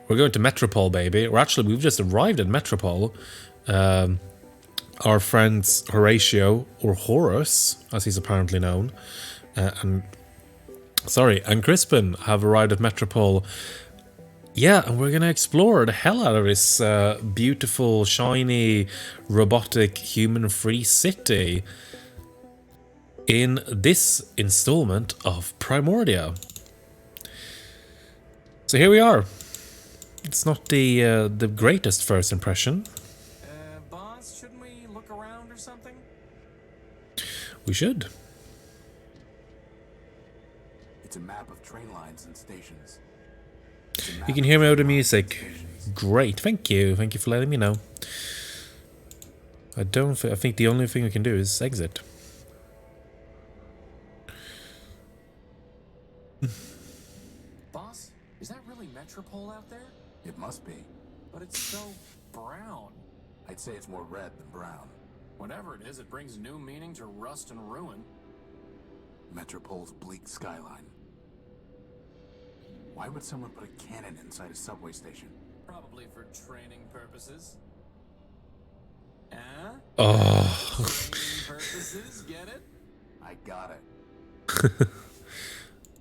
We're going to Metropol, baby. We've just arrived at Metropol. Our friends Horatio, or Horace, as he's apparently known, and Crispin have arrived at Metropol. Yeah, and we're gonna explore the hell out of this beautiful, shiny, robotic, human-free city in this installment of Primordia. So here we are. It's not the greatest first impression. Boss, shouldn't we look around or something? We should. It's a map of train lines and stations. You can hear me out of music. Great, thank you. Thank you for letting me know. I think the only thing we can do is exit. Boss, is that really Metropol out there? It must be. But it's so brown. I'd say it's more red than brown. Whatever it is, it brings new meaning to rust and ruin. Metropol's bleak skyline. Why would someone put a cannon inside a subway station? Probably for training purposes. Oh. Training purposes, get it? I got it.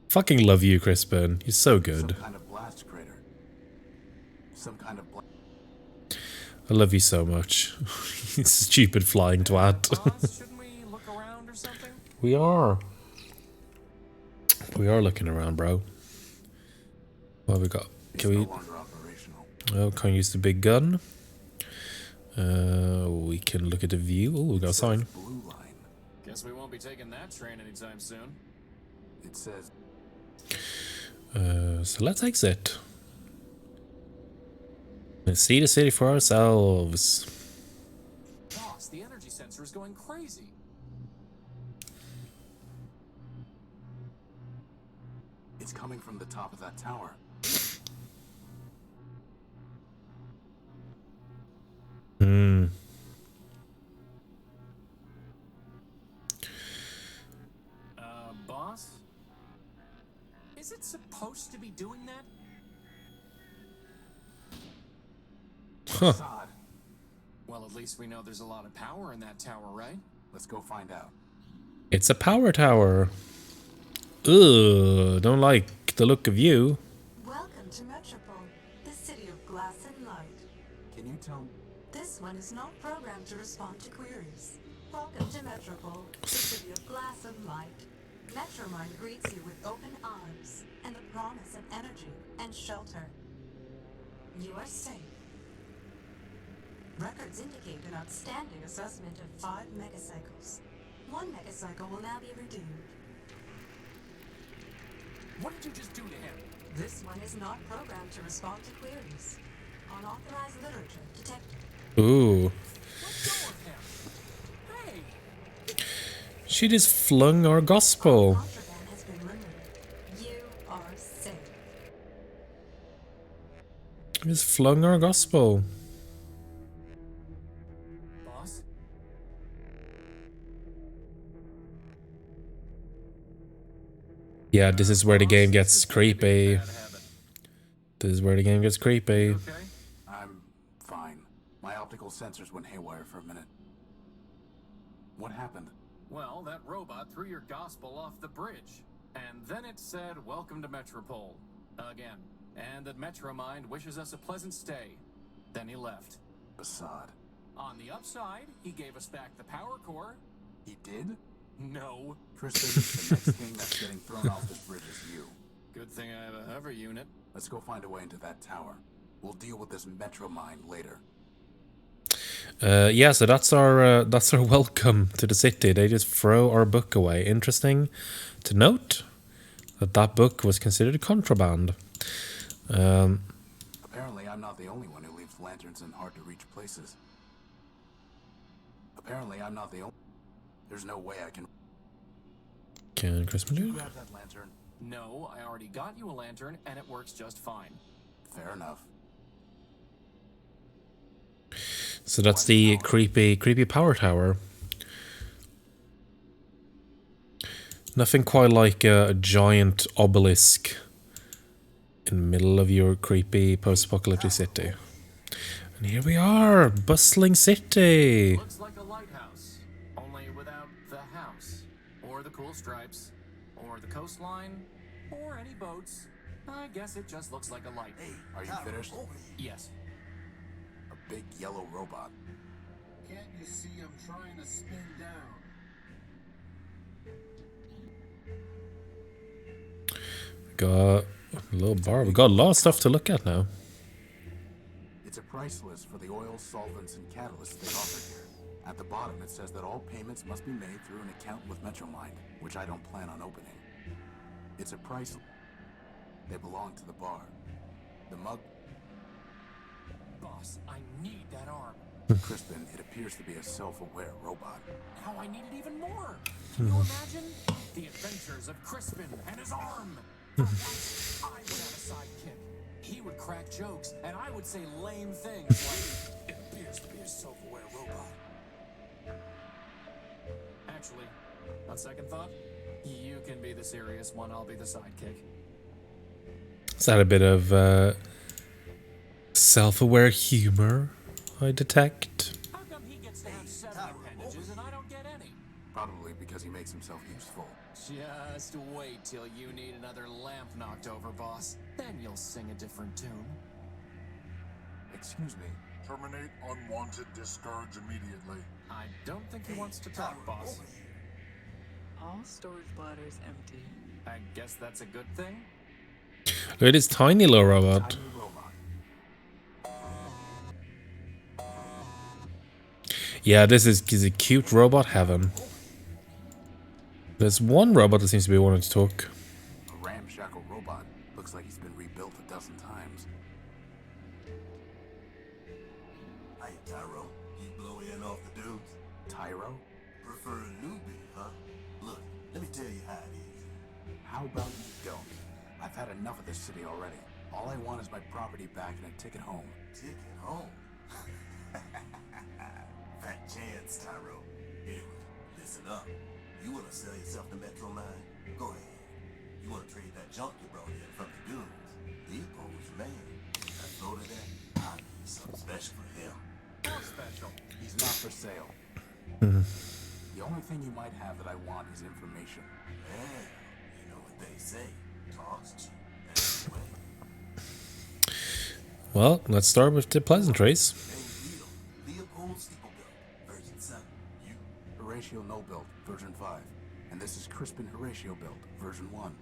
Fucking love you, Crispin. You're so good. Some kind of blast crater. Some kind of I love you so much. You stupid flying twat. Boss, shouldn't we look around or something? We are. We are looking around, bro. What have we got? Can we... no longer operational. Oh, can't use the big gun. We can look at the view. Oh, we got a sign. Blue line. Guess we won't be taking that train anytime soon. It says So let's exit. Let's see the city for ourselves. Boss, the energy sensor is going crazy. it's coming from the top of that tower. Hmm. Boss? Is it supposed to be doing that? Huh. Facade. Well, at least we know there's a lot of power in that tower, right? Let's go find out. It's a power tower. Ugh, don't like the look of you. Welcome to Metropol, the city of glass and light. Can you tell? This one is not programmed to respond to queries. Welcome to Metropol, the city of glass and light. Metromind greets you with open arms and the promise of energy and shelter. You are safe. Records indicate an outstanding assessment of 5 megacycles. 1 megacycle will now be redeemed. What did you just do to him? This one is not programmed to respond to queries. Unauthorized literature detected. Ooh. Let go of him. Hey! She just flung our gospel. Contraband has been removed. You are safe. Just flung our gospel. Boss? Yeah, this is where the game gets This is gonna be a creepy. bad habit. This is where the game gets creepy. You okay? I'm fine. My optical sensors went haywire for a minute. What happened? Well, that robot threw your gospel off the bridge. And then it said, "Welcome to Metropol." Again. And that Metromind wishes us a pleasant stay. Then he left. Facade. On the upside, he gave us back the power core. He did? No. Kristen, the next thing that's getting thrown off this bridge is you. Good thing I have a hover unit. Let's go find a way into that tower. We'll deal with this Metromind later. Yeah, so that's our welcome to the city. They just throw our book away. Interesting to note that that book was considered contraband. Apparently, I'm not the only one who leaves lanterns in hard-to-reach places. Apparently, I'm not the only... There's no way I can... Can Crispin do it? Grab that lantern. No, I already got you a lantern, and it works just fine. Fair enough. So that's the creepy power tower. Nothing quite like a giant obelisk in in the middle of your creepy post-apocalyptic city. And here we are, bustling city. Looks like a lighthouse, only without the house, or the cool stripes, or the coastline, or any boats. I guess it just looks like a light. Hey, are you finished? Yes. A big yellow robot. Can't you see I'm trying to spin down? Got a little bar. We got a lot of stuff to look at now. It's a price list for the oil, solvents, and catalysts they offer here. At the bottom, it says that all payments must be made through an account with Metromind, which I don't plan on opening. It's a price. They belong to the bar. The mug. Boss, I need that arm. Crispin, it appears to be a self-aware robot. Now I need it even more. Can you imagine? The adventures of Crispin and his arm. For once, I would have a sidekick. He would crack jokes, and I would say lame things like, it appears to be a self-aware robot. Actually, on second thought, you can be the serious one, I'll be the sidekick. Is that a bit of self-aware humor I detect? How come he gets to have 7 appendages and I don't get any? Probably because he makes himself useful. Just wait till you need another lamp knocked over, boss. Then you'll sing a different tune. Excuse me. Terminate unwanted discharge immediately. I don't think he wants to talk, boss. All storage bladders empty. I guess that's a good thing. Look at this tiny little robot. Tiny robot. Yeah, this is a cute robot heaven. There's one robot that seems to be wanting to talk. A ramshackle robot. Looks like he's been rebuilt a dozen times. Hey, Tyro, you blow in off the dudes? Tyro? Prefer a newbie, huh? Look, let me tell you how it is. How about you don't? I've had enough of this city already. All I want is my property back and a ticket home. Ticket home? Fat chance, Tyro. Anyway, listen up. You want to sell yourself to Metromind? Go ahead. You want to trade that junk you brought in from the goons? Leopold's your man. I throw to that, I'll give you something special for him. How special? He's not for sale. The only thing you might have that I want is information. Well, you know what they say. Talk's cheap. That's the way. Well, let's start with the pleasantries. Hey, Leopold Steeplebill, version 7. You? Horatio No Build, version 5. And this is Crispin Horatio Build, version 1.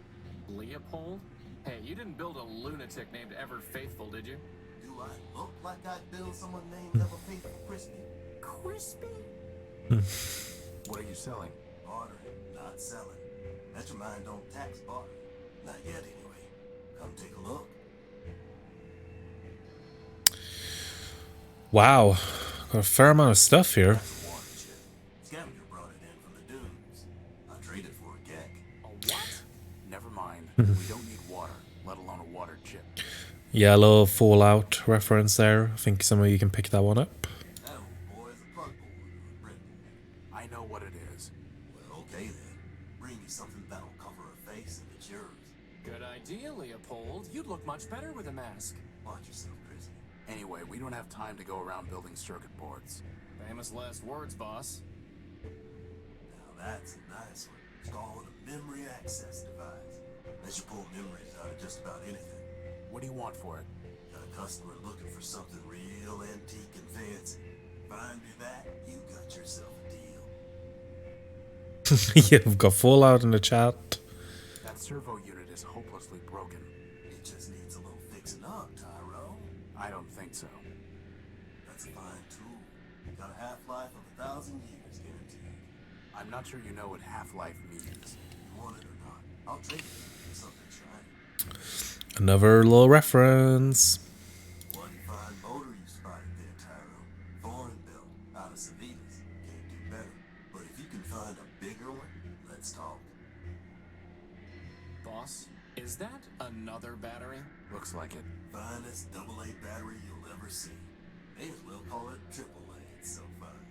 Leopold? Hey, you didn't build a lunatic named Ever Faithful, did you? Do I look like I'd build someone named Ever Faithful Crispy? Crispy? What are you selling? Bartering, not selling. Metromind don't tax bartering. Not yet, anyway. Come take a look. Wow, got a fair amount of stuff here. That's a water chip. Scavenger brought it in from the dunes. I traded for a gek. A what? Never mind. We don't need water, let alone a water chip. Yeah, a little Fallout reference there. I think some of you can pick that one up. That old boy is a plug board or a brick. I know what it is. Well, okay then. Bring me something that'll cover her face and it's yours. Good idea, Leopold. You'd look much better with a mask. Watch yourself, Chris. Anyway, we don't have time to go around building circuit boards. Famous last words, boss. Now that's a nice one. It's called a memory access device. Lets you pull memories out of just about anything. What do you want for it? Got a customer looking for something real antique and fancy. Find me that, you got yourself a deal. Yeah, we've got Fallout in the chat. That servo unit is hopelessly broken. It just needs a little fixing up, Tyro. I don't think so. That's a fine tool. Got a half-life of 1,000 years guaranteed. I'm not sure you know what half-life means. You want it or not, I'll trade it for something shiny. Another little reference. One fine motor you spotted there, Tyro. Foreign built, out of Savitas. Can't do better. But if you can find a bigger one, let's talk. Boss, is that another battery? Looks like it. Finest AA battery you'll ever see. May as well call it AAA, it's so fine.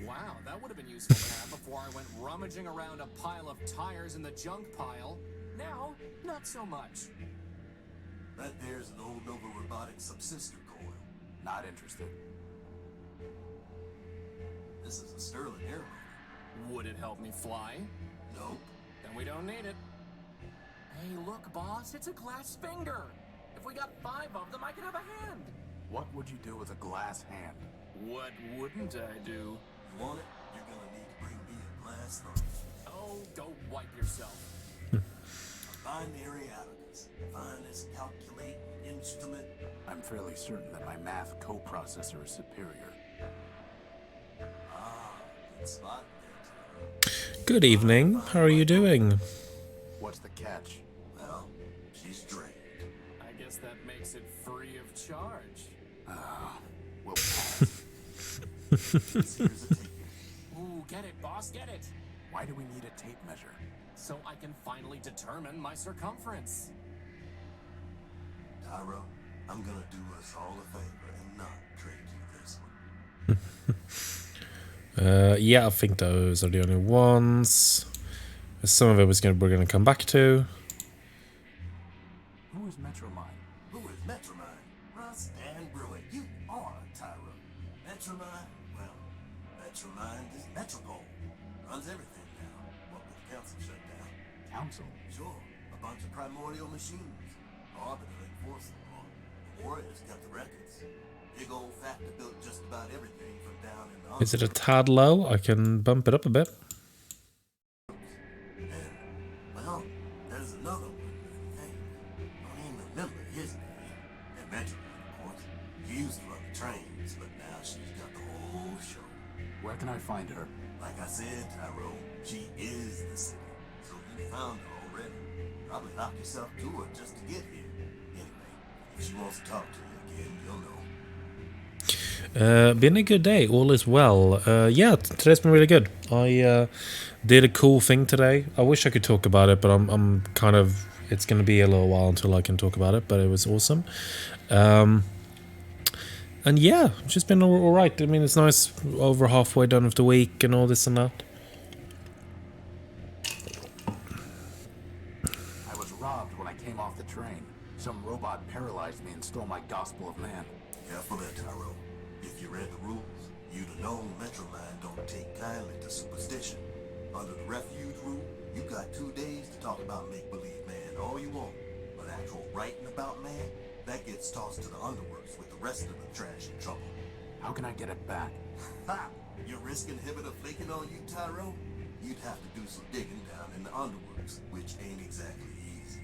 Wow, that would have been useful to have before I went rummaging around a pile of tires in the junk pile. Now, not so much. That there's an old Nova Robotic subsister coil. Not interested. This is a Sterling air motor. Would it help me fly? Nope. Then we don't need it. Hey, look, boss, it's a glass finger. If we got 5 of them, I could have a hand. What would you do with a glass hand? What wouldn't I do? You want it? You're gonna need to bring me a glass knife. Oh, go wipe yourself. A binary abacus. Finest calculate instrument. I'm fairly certain that my math coprocessor is superior. Good spot there, Good evening. How are you doing? What's the catch? Well, she's drained. I guess that makes it free of charge. We'll pass. Here's a tape. Ooh, get it, boss, get it. Why do we need a tape measure? So I can finally determine my circumference. Tyro, I'm gonna do us all a favor and not trade you this one. Yeah, I think those are the only ones. Some of it we're gonna come back to. Who is Metromine? Who is Metromine? Russ and Bruin, you are Tyro. Metromine? Well, Metromine is Metropol. Runs everything now. What with the council shut down? Council. Sure, a bunch of primordial machines. Orbital enforcing law. The Warriors got the records. Big old factor built just about everything from down in the Is it a tad low? I can bump it up a bit. And, well, there's another one, I think. I don't even remember his name. And Metropolitan, of course. He used to run the trains, but now she's got the whole show. Where can I find her? Like I said, Tyro, she is the city. So you found her already. Probably locked yourself to her just to get here. Anyway, if she wants to talk to you again, you'll know. Been a good day. All is well. Yeah, today's been really good. I did a cool thing today. I wish I could talk about it, but I'm kind of. It's going to be a little while until I can talk about it. But it was awesome. And yeah, just been all right. I mean, it's nice. Over halfway done with the week and all this and that. I was robbed when I came off the train. Some robot paralyzed me and stole my Gospel of Man. Careful there, Tyro. If you read the rules, you'd have known Metromind don't take kindly to superstition. Under the refuge rule, you got 2 days to talk about make-believe man all you want. But actual writing about man, that gets tossed to the underworks with the rest of the trash in trouble. How can I get it back? Ha! Your risk inhibitor flaking on you, Tyro? You'd have to do some digging down in the underworks, which ain't exactly easy.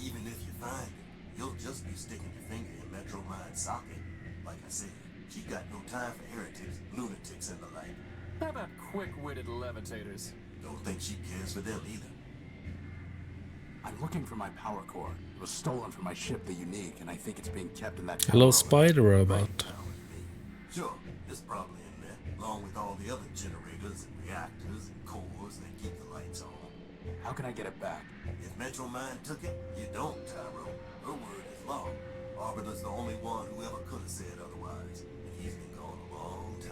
Even if you find it, you'll just be sticking your finger in Metromind's socket. Like I said, she got no time for heretics, lunatics, and the like. How about quick-witted levitators? Don't think she cares for them either. I'm looking for my power core. It was stolen from my ship, the Unique, and I think it's being kept in that tower Hello, over spider there. robot. Sure, it's probably in there, along with all the other generators and reactors and cores that keep the lights on. How can I get it back? If Metromind took it, you don't, Tyro. Her word is law. Arbiter's the only one who ever could have said otherwise, and he's been gone a long time.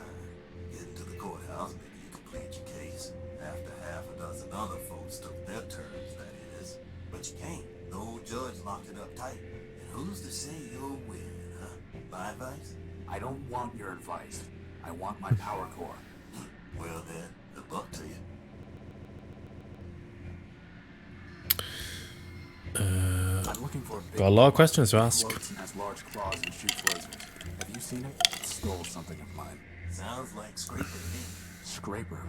Getting to the courthouse, maybe you can plead your case. After half a dozen other folks took their turns, that is. But you can't. No judge locked it up tight. And who's to say you'll win, huh? My advice? I don't want your advice. I want my power core. Well then, good luck to you. I'm looking for a big Got a lot of questions to robot ask. that floats and has large claws and shoots lasers. Have you seen it? It stole something of mine. Sounds like Scraper to me. Scraper.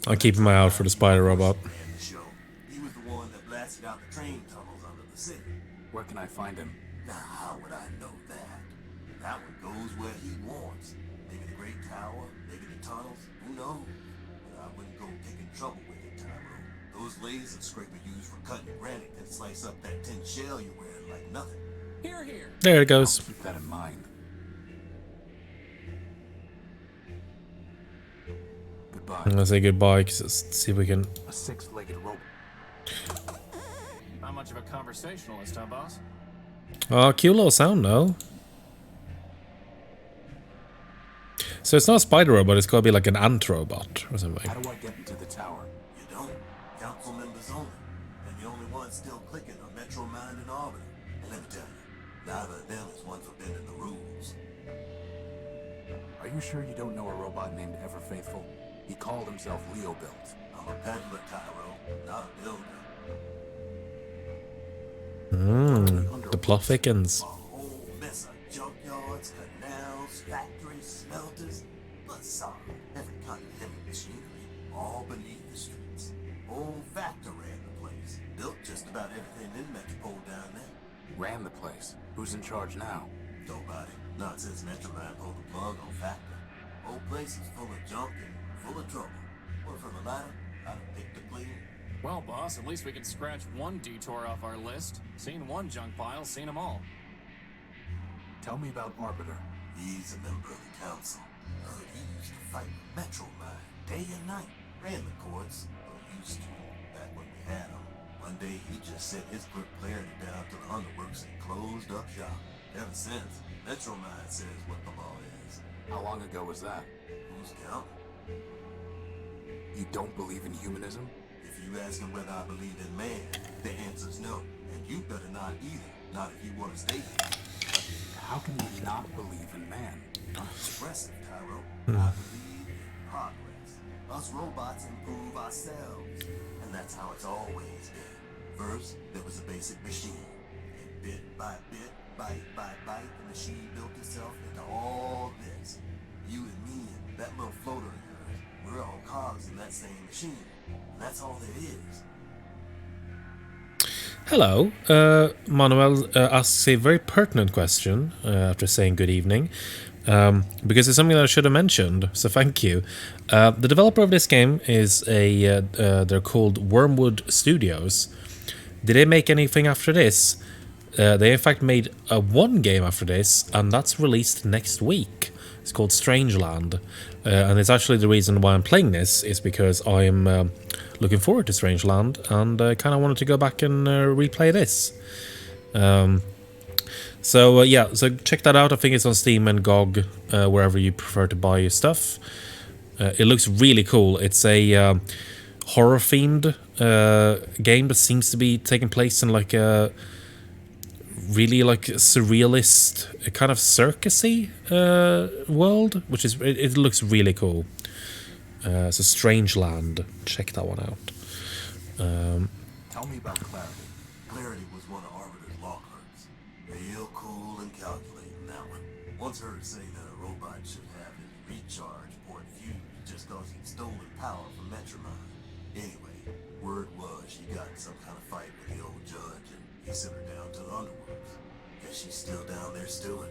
I'm keeping my eye out for the spider robot. Ran the show. He was the one that blasted out the train tunnels under the city. Where can I find him? Now, how would I know that? That one goes where he wants. Maybe the Great Tower, maybe the tunnels, who knows? But I wouldn't go picking trouble with it, Tyro. Those lasers Scraper used for cutting granite can slice up that tin shell you're wearing like nothing. Here, here. There it goes. Keep that in mind. Goodbye. I'm gonna say goodbye because let's see if we can. A six-legged robot. Not much of a conversationalist, huh, boss? Cute little sound, no? So it's not a spider robot, it's gotta be like an ant robot or something. How do I get into the tower? You don't. Council members only. And the only ones still clicking are Metromind and Arbiter. And Let me tell you, neither of them is one for bending the rules. Are you sure you don't know a robot named Ever Faithful? He called himself Leo Built. I'm a peddler, Tyro, not a builder. The plot thickens. A whole mess of junkyards, canals, factories, smelters. But sorry, every kind of heavy machinery, all beneath the streets. Old factor ran the place. Built just about everything in Metropol down there. Ran the place. Who's in charge now? Nobody. Not since Metropolitan pulled the plug on factor. Whole place is full of junk and full of trouble. Well, from the ladder, I'd pick the clean. Well, boss, at least we can scratch one detour off our list. Seen one junk pile, seen them all. Tell me about Arbiter. He's a member of the council. Heard he used to fight Metromine day and night. Ran the courts, or used to, back when we had him. One day he just sent his clerk Clarity down to the underworks and closed up shop. Ever since, Metromine says what the law is. How long ago was that? Who's counting? You don't believe in humanism? If you ask him whether I believe in man, the answer's no. And you better not either. Not if you want to stay here. How can you not believe in man? I'm expressive, Tyro. I believe in progress. Us robots improve ourselves. And that's how it's always been. First, there was a basic machine. And bit by bit, bite by bite, the machine built itself into all this. You and me and that little floater of yours, we're all cogs in that same machine. And that's all there is. Hello. Manuel asks a very pertinent question after saying good evening. Because it's something that I should have mentioned, so thank you. The developer of this game is they're called Wormwood Studios. Did they make anything after this? They in fact made one game after this, and that's released next week. It's called Strangeland, and it's actually the reason why I'm playing this is because I'm looking forward to Strangeland, and I kind of wanted to go back and replay this. So yeah, so check that out. I think it's on Steam and GOG, wherever you prefer to buy your stuff. It looks really cool. It's a horror-themed game that seems to be taking place in like a really like surrealist, kind of circusy world, which is it looks really cool. It's a Strangeland. Check that one out. Tell me about Clarity. Clarity was one of Arbiter's law clerks. Real cool and calculating, that one. Once heard her say that a robot should have his recharge port fused just cause he'd stolen power from Metromine. Anyway, word was she got in some kind of fight with the old judge and he sent her down to the underworks. Guess she's still down there stewing.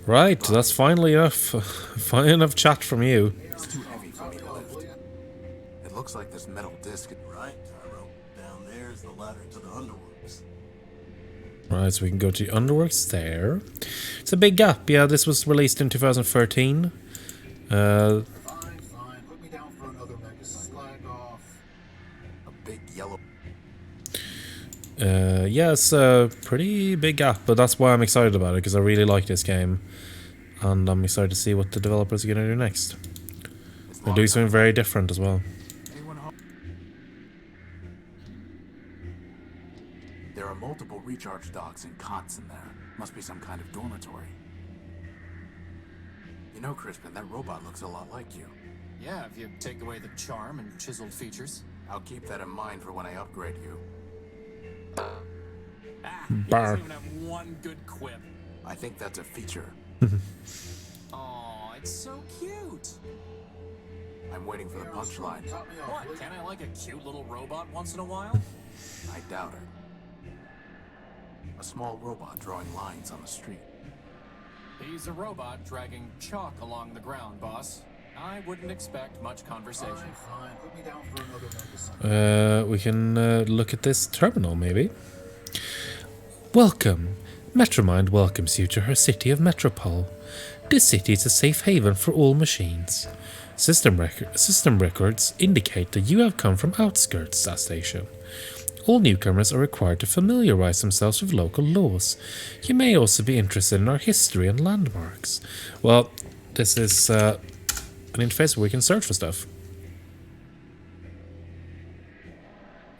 Right, that's finally enough. Finally enough chat from you. It's too heavy for me to lift. It looks like this metal disc. Right, Tyro. Down there's the ladder to the underworks. Right, so we can go to Underworks there. It's a big gap. Yeah, this was released in 2013. Fine. Put me down for another mega slag off. A big yellow. Yeah, it's a pretty big gap, but that's why I'm excited about it, because I really like this game. And I'm excited to see what the developers are going to do next. They're doing something very different as well. Anyone home? There are multiple recharge docks and cots in there. Must be some kind of dormitory. You know, Crispin, that robot looks a lot like you. Yeah, if you take away the charm and chiseled features. I'll keep that in mind for when I upgrade you. He Bar. doesn't even have one good quip. I think that's a feature. Aw, it's so cute. I'm waiting for the punchline. Top me off, What, will you? can't I like a cute little robot once in a while? I doubt it. A small robot drawing lines on the street. He's a robot dragging chalk along the ground, boss. I wouldn't expect much conversation. Fine. Put me down for another mega slag. We can look at this terminal, maybe. Welcome. Metromind welcomes you to her city of Metropol. This city is a safe haven for all machines. System records indicate that you have come from outskirts that station. All newcomers are required to familiarize themselves with local laws. You may also be interested in our history and landmarks. Well, this is an interface where we can search for stuff.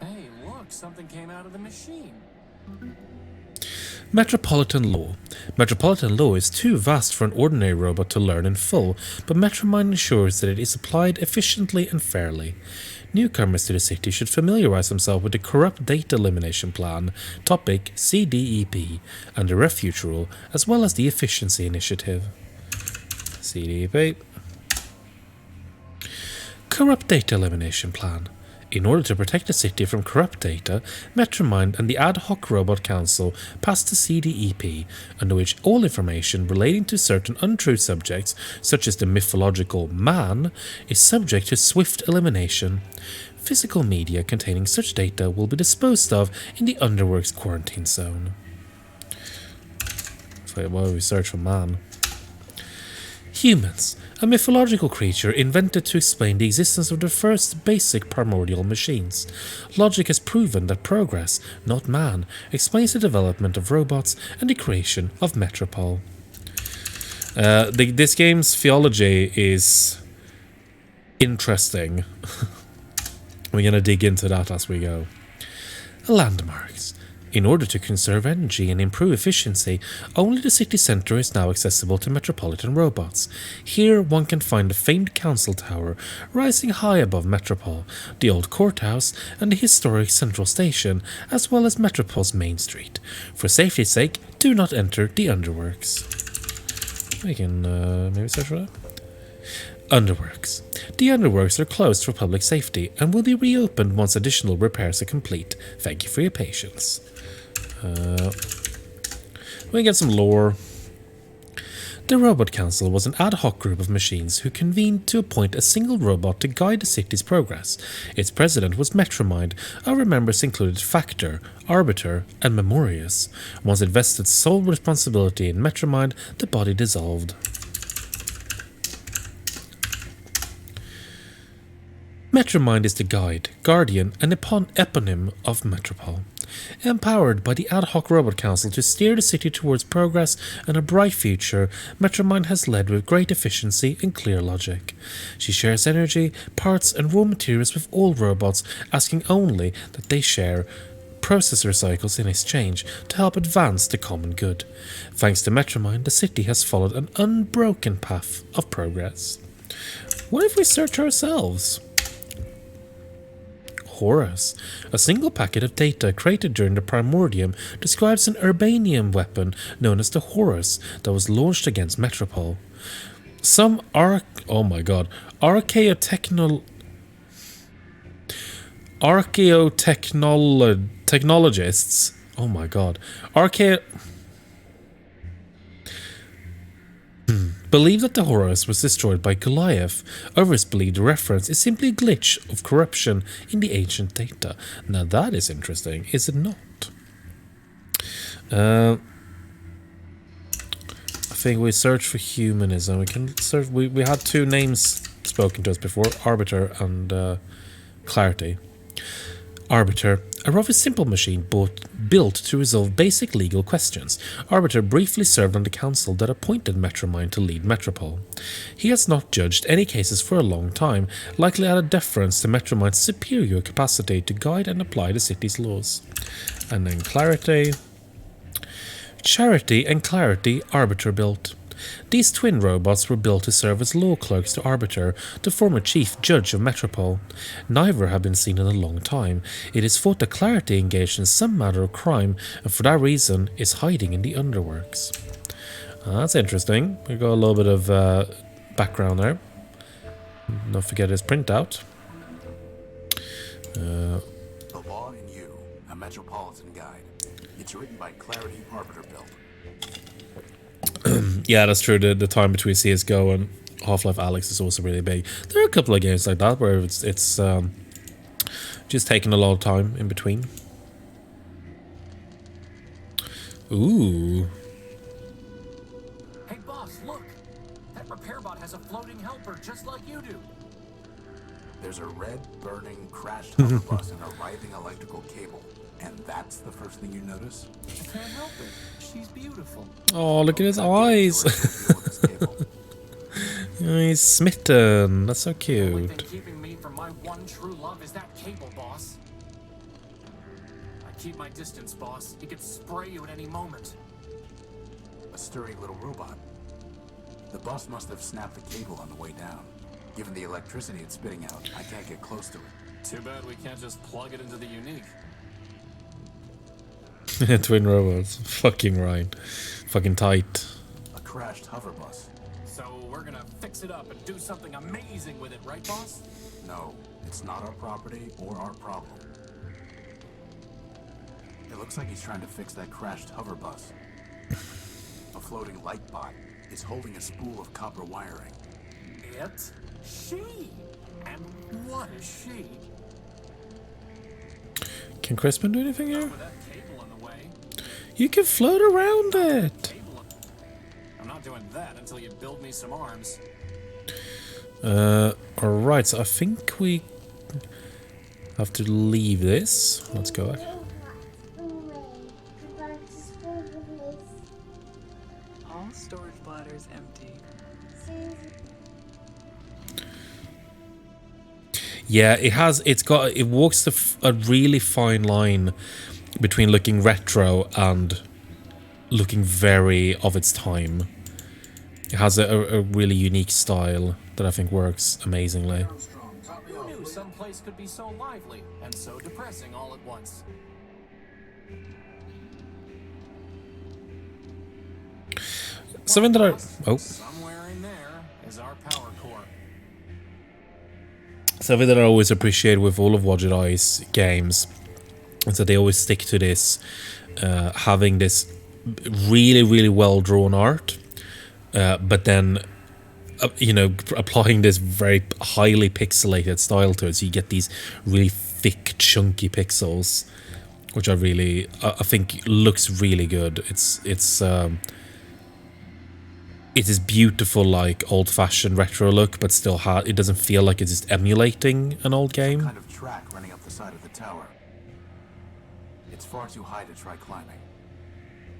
Hey, look, something came out of the machine. Metropolitan Law. Metropolitan Law is too vast for an ordinary robot to learn in full, but Metromind ensures that it is applied efficiently and fairly. Newcomers to the city should familiarize themselves with the Corrupt Data Elimination Plan, topic CDEP, and the Refuge Rule, as well as the Efficiency Initiative. CDEP. Corrupt Data Elimination Plan. In order to protect the city from corrupt data, Metromind and the Ad Hoc Robot Council passed the CDEP, under which all information relating to certain untrue subjects, such as the mythological man, is subject to swift elimination. Physical media containing such data will be disposed of in the Underworks quarantine zone. So why would we search for man? Humans, a mythological creature invented to explain the existence of the first basic primordial machines. Logic has proven that progress, not man, explains the development of robots and the creation of Metropol. This game's theology is interesting. We're going to dig into that as we go. Landmarks. In order to conserve energy and improve efficiency, only the city centre is now accessible to Metropolitan robots. Here one can find the famed council tower, rising high above Metropol, the old courthouse, and the historic central station, as well as Metropol's main street. For safety's sake, do not enter the Underworks. We can maybe search for that. Underworks. The Underworks are closed for public safety and will be reopened once additional repairs are complete. Thank you for your patience. We get some lore. The Robot Council was an ad hoc group of machines who convened to appoint a single robot to guide the city's progress. Its president was Metromind. Other members included Factor, Arbiter, and Memorius. Once it vested sole responsibility in Metromind, the body dissolved. Metromind is the guide, guardian, and eponym of Metropol. Empowered by the Ad Hoc Robot Council to steer the city towards progress and a bright future, Metromind has led with great efficiency and clear logic. She shares energy, parts, and raw materials with all robots, asking only that they share processor cycles in exchange to help advance the common good. Thanks to Metromind, the city has followed an unbroken path of progress. What if we search ourselves? Horus. A single packet of data created during the Primordium describes an Urbanium weapon known as the Horus that was launched against Metropol. Some archaeotechnologists believe that the Horus was destroyed by Goliath. Others believe the reference is simply a glitch of corruption in the ancient data. Now that is interesting, is it not? I think we search for humanism. We can search. We had two names spoken to us before: Arbiter and Clarity. Arbiter, a rather simple machine built to resolve basic legal questions. Arbiter briefly served on the council that appointed Metromind to lead Metropol. He has not judged any cases for a long time, likely out of deference to Metromind's superior capacity to guide and apply the city's laws. And then Clarity. Charity and Clarity, Arbiter built. These twin robots were built to serve as law clerks to Arbiter, the former chief judge of Metropol. Neither have been seen in a long time. It is thought that Clarity engaged in some matter of crime, and for that reason is hiding in the Underworks. That's interesting. We got a little bit of background there. Don't forget his printout. The Law in You, a Metropolitan Guide. It's written by Clarity, Arbiter built. Yeah, that's true. The time between CSGO and Half-Life Alyx is also really big. There are a couple of games like that where it's just taking a lot of time in between. Ooh. Hey boss, look! That repair bot has a floating helper just like you do. There's a red, burning, crashed hover bus and a writhing electrical cable. And that's the first thing you notice? I can't help it. She's beautiful. Oh, look at his eyes. He's smitten. That's so The only cute. thing keeping me from my one true love is that cable, boss. I Keep my distance, boss. He could spray you at any moment. A sturdy little robot. The bus must have snapped the cable on the way down. Given the electricity it's spitting out, I can't get close to it. Too bad we can't just plug it into the unique. Twin robots. Fucking right. Fucking tight. A crashed hover bus. So we're gonna fix it up and do something amazing with it, right, boss? No, it's not our property or our problem. It looks like he's trying to fix that crashed hover bus. A floating light bot is holding a spool of copper wiring. It? She? And what is she? Can Crispin do anything here? With that cable in the way. You can float around it. I'm not doing that until you build me some arms. Alright, so I think we have to leave this. Let's go back. All storage bladders empty. Yeah, it walks a really fine line between looking retro and looking very of its time. It has a really unique style that I think works amazingly. Who knew some place could be so lively and so depressing all at once? Something that Somewhere in there is our power core. something that I always appreciate with all of Watch Eye's games is that they always stick to this, having this really, really well drawn art, but then applying this very highly pixelated style to it, so you get these really thick, chunky pixels, which I think looks really good. It is beautiful, like old-fashioned retro look, but still it doesn't feel like it's just emulating an old game. Kind of track running up the side of the tower. It's far too high to try climbing.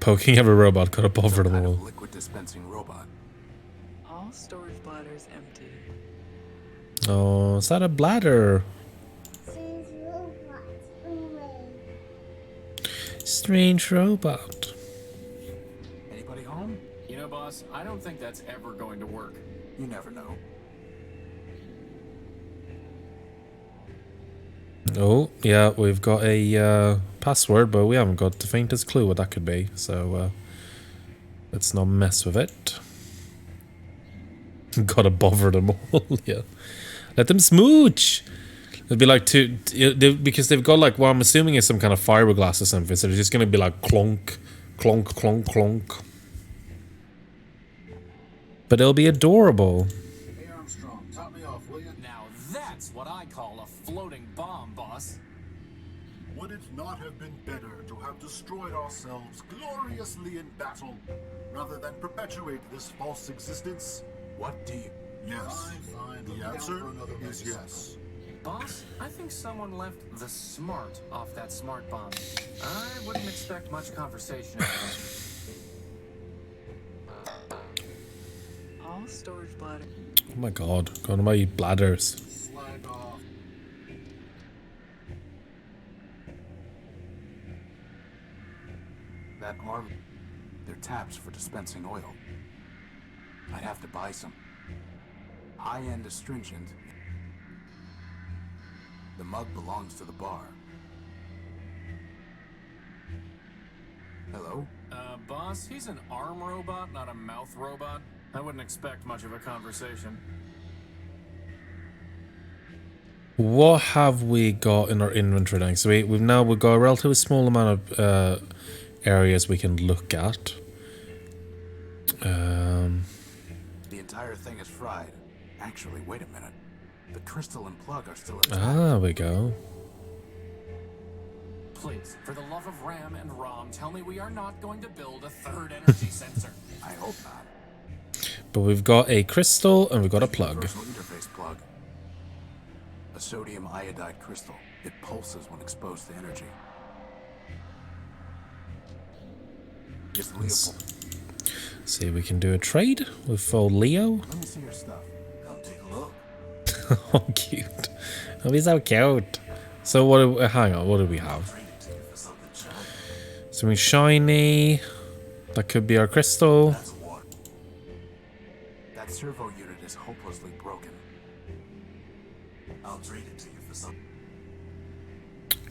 Poking every robot, gotta bother them Kind all. of liquid dispensing robot. All storage bladders empty. Oh, is that a bladder? Strange robot. Anybody home? You know, boss, I don't think that's ever going to work. You never know. Oh, yeah, we've got a password, but we haven't got the faintest clue what that could be, so let's not mess with it. Gotta bother them all, yeah. Let them smooch! It'd be like because they've got like, well, I'm assuming it's some kind of fiberglass or something, so it's just gonna be like clonk, clonk, clonk, clonk. But it'll be adorable. Hey Armstrong, top me off, will you? Now that's what I call a floating bomb, boss. Would it not have been better to have destroyed ourselves gloriously in battle, rather than perpetuate this false existence? What do you... Yes. Fine. The answer is yes. Boss, I think someone left the smart off that smart bomb. I wouldn't expect much conversation out of it. All storage bladders. Oh my god, go to my bladders. Slag off. That arm... They're taps for dispensing oil. I'd have to buy some. High-end astringent. The mug belongs to the bar. Hello? Boss, he's an arm robot, not a mouth robot. I wouldn't expect much of a conversation. What have we got in our inventory then? So we've got a relatively small amount of areas we can look at. The entire thing is fried. Actually, wait a minute. The crystal and plug are still intact. There we go. Please, for the love of RAM and ROM, tell me we are not going to build a third energy sensor. I hope not. But we've got a crystal and we've got a plug. Universal interface plug. A sodium iodide crystal. It pulses when exposed to energy. It's Leopold. See if we can do a trade with old Leo. Let me see your stuff. Come take a look. Oh, cute. Oh, he's so cute. So hang on, what do we have? Traded to you for something Something shiny. That could be our crystal. That's one. That servo unit is hopelessly broken. I'll trade it to you for something.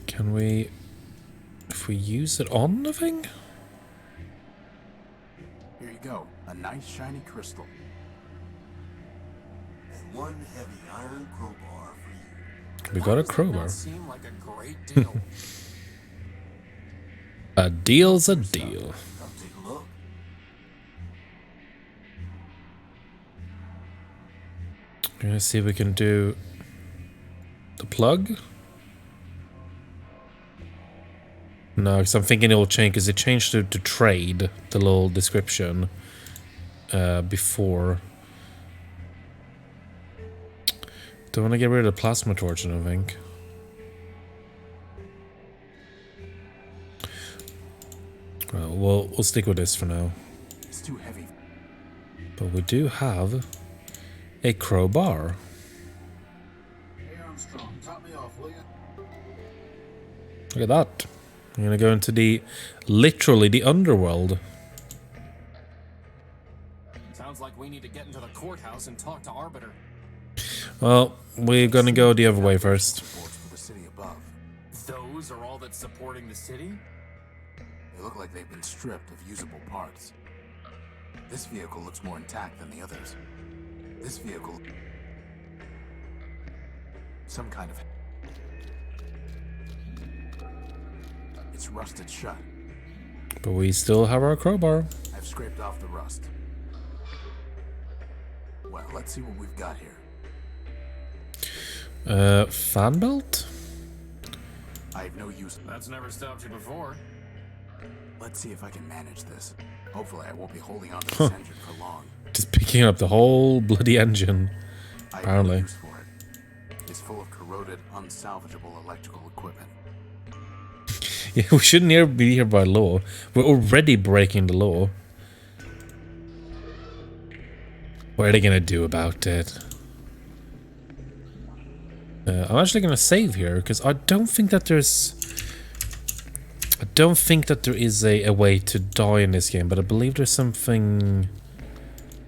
Can we... If we use it on the thing? Here you go. A nice shiny crystal. And one heavy iron crowbar for you. We got a Why does that crowbar. not seem like a great deal? A deal's a deal. Come take a look. We're gonna see if we can do the plug. No, because I'm thinking it will change, because it changed to trade, the little description before. Don't want to get rid of the plasma torch, I don't think. Well, we'll stick with this for now. It's too heavy. But we do have a crowbar. Hey Armstrong, top me off, will you? Look at that. I'm gonna go into literally the underworld. Sounds like we need to get into the courthouse and talk to Arbiter. Well, we're gonna go the other way first. Supports for the city above. Those are all that's supporting the city? They look like they've been stripped of usable parts. This vehicle looks more intact than the others. This vehicle... Some kind of... It's rusted shut. But we still have our crowbar. I've scraped off the rust. Well, let's see what we've got here. Fan belt? I have no use. That's never stopped you before. Let's see if I can manage this. Hopefully I won't be holding on to this engine for long. Just picking up the whole bloody engine. I have Apparently. no use for it. It's full of corroded, unsalvageable electrical equipment. Yeah, we shouldn't be here by law. We're already breaking the law. What are they gonna do about it? I'm actually gonna save here because I don't think that there's... I don't think that there is a way to die in this game, but I believe there's something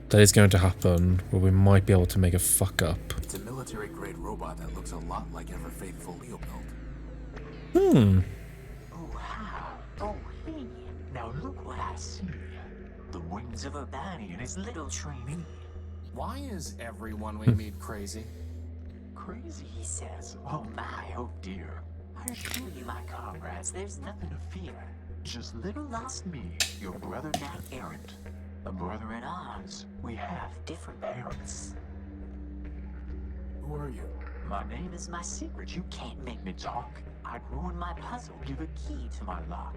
that is going to happen where we might be able to make a fuck up. It's a military-grade robot that looks a lot like Ever Faithful Leo built. Hmm. Oh, wow. Oh, hey. Now look what I see. The wings of a baddie and his little trainee. Why is everyone we meet crazy? Crazy, he says. Oh my, oh dear. I assure you, my comrades, there's nothing to fear. Just little lost me, your brother now errant. A brother in arms. We have different parents. Who are you? My name is my secret. You can't make me talk. I'd ruin my puzzle, give a key to my lock.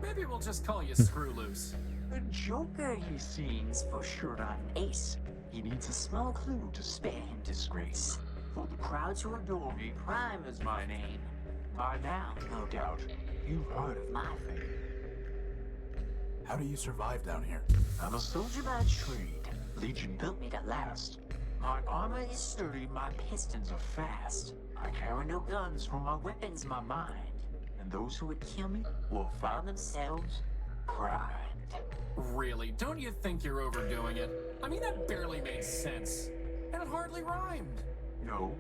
Maybe we'll just call you Screw Loose. A joker, he seems, for sure not an ace. He needs a small clue to spare him disgrace. For the crowd to adore me, Prime is my name. By now, no doubt, you've heard of my fame. How do you survive down here? I'm a soldier by trade. Legion built me to last. My armor is sturdy, my pistons are fast. I carry no guns, for my weapon's my mind. And those who would kill me will find themselves primed. Really? Don't you think you're overdoing it? I mean, that barely made sense. And it hardly rhymed. No.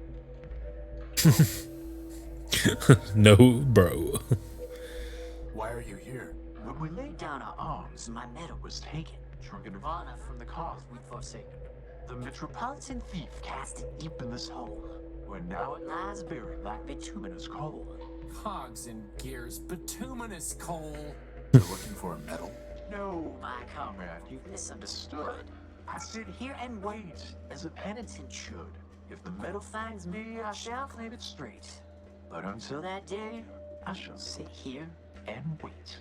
No, bro. Why are you here? When we laid down our arms, my medal was taken. Trunket of honor from the cause we'd forsaken. The Metropolitan thief cast it deep in this hole, where now it lies buried like bituminous coal. Cogs and gears, bituminous coal. You're looking for a medal? No, my comrade, you've misunderstood. I sit here and wait, as a penitent should. If the medal finds me, I shall claim it straight. But until that day, I shall sit here and wait.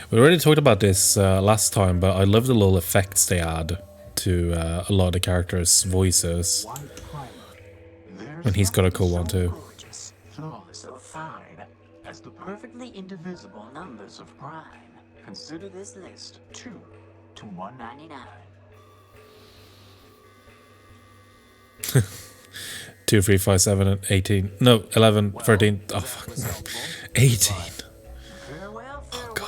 We already talked about this last time, but I love the little effects they add to a lot of the characters' voices. Why Primer? There's And he's got a cool nothing one so too. Gorgeous, flawless, or fine as the perfectly indivisible numbers of prime. Consider this list 2 to 199. 2, 3, 5, 7, and 18. No, 11, 13. Oh, fuck. 18. Farewell, farewell. God.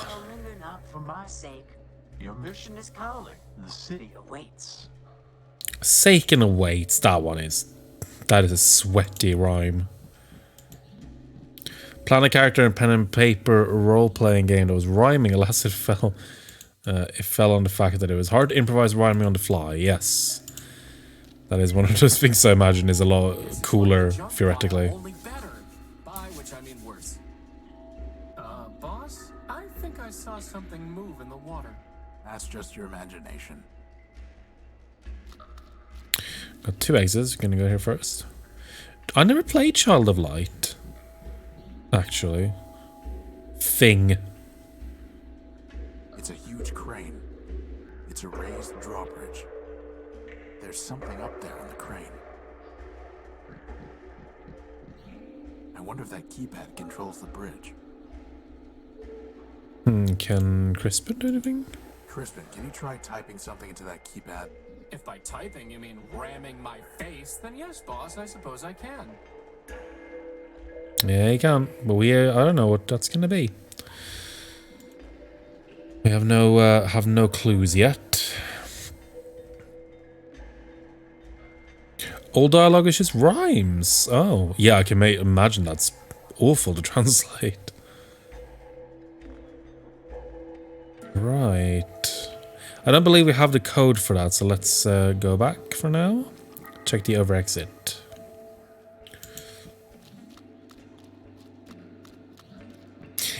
mission is calling. The city awaits. Seiken awaits. That is a sweaty rhyme. Plan a character in pen and paper role-playing game that was rhyming unless it fell on the fact that it was hard to improvise rhyming on the fly. Yes. That is one of those things I imagine is a lot cooler, theoretically. Only better. By which I mean worse. Boss, I think I saw something move in the water. That's just your imagination. Got 2 exits. Gonna go here first. I never played Child of Light. Actually. Thing. It's a huge crane. It's a raised drawbridge. There's something up there on the crane. I wonder if that keypad controls the bridge. Can Crispin do anything? Crispin, can you try typing something into that keypad? If by typing you mean ramming my face, then yes, boss, I suppose I can. Yeah, you can. But I don't know what that's gonna be. We have no clues yet. All dialogue is just rhymes. Oh, yeah, I can imagine that's awful to translate. Right. I don't believe we have the code for that, so let's go back for now. Check the over exit.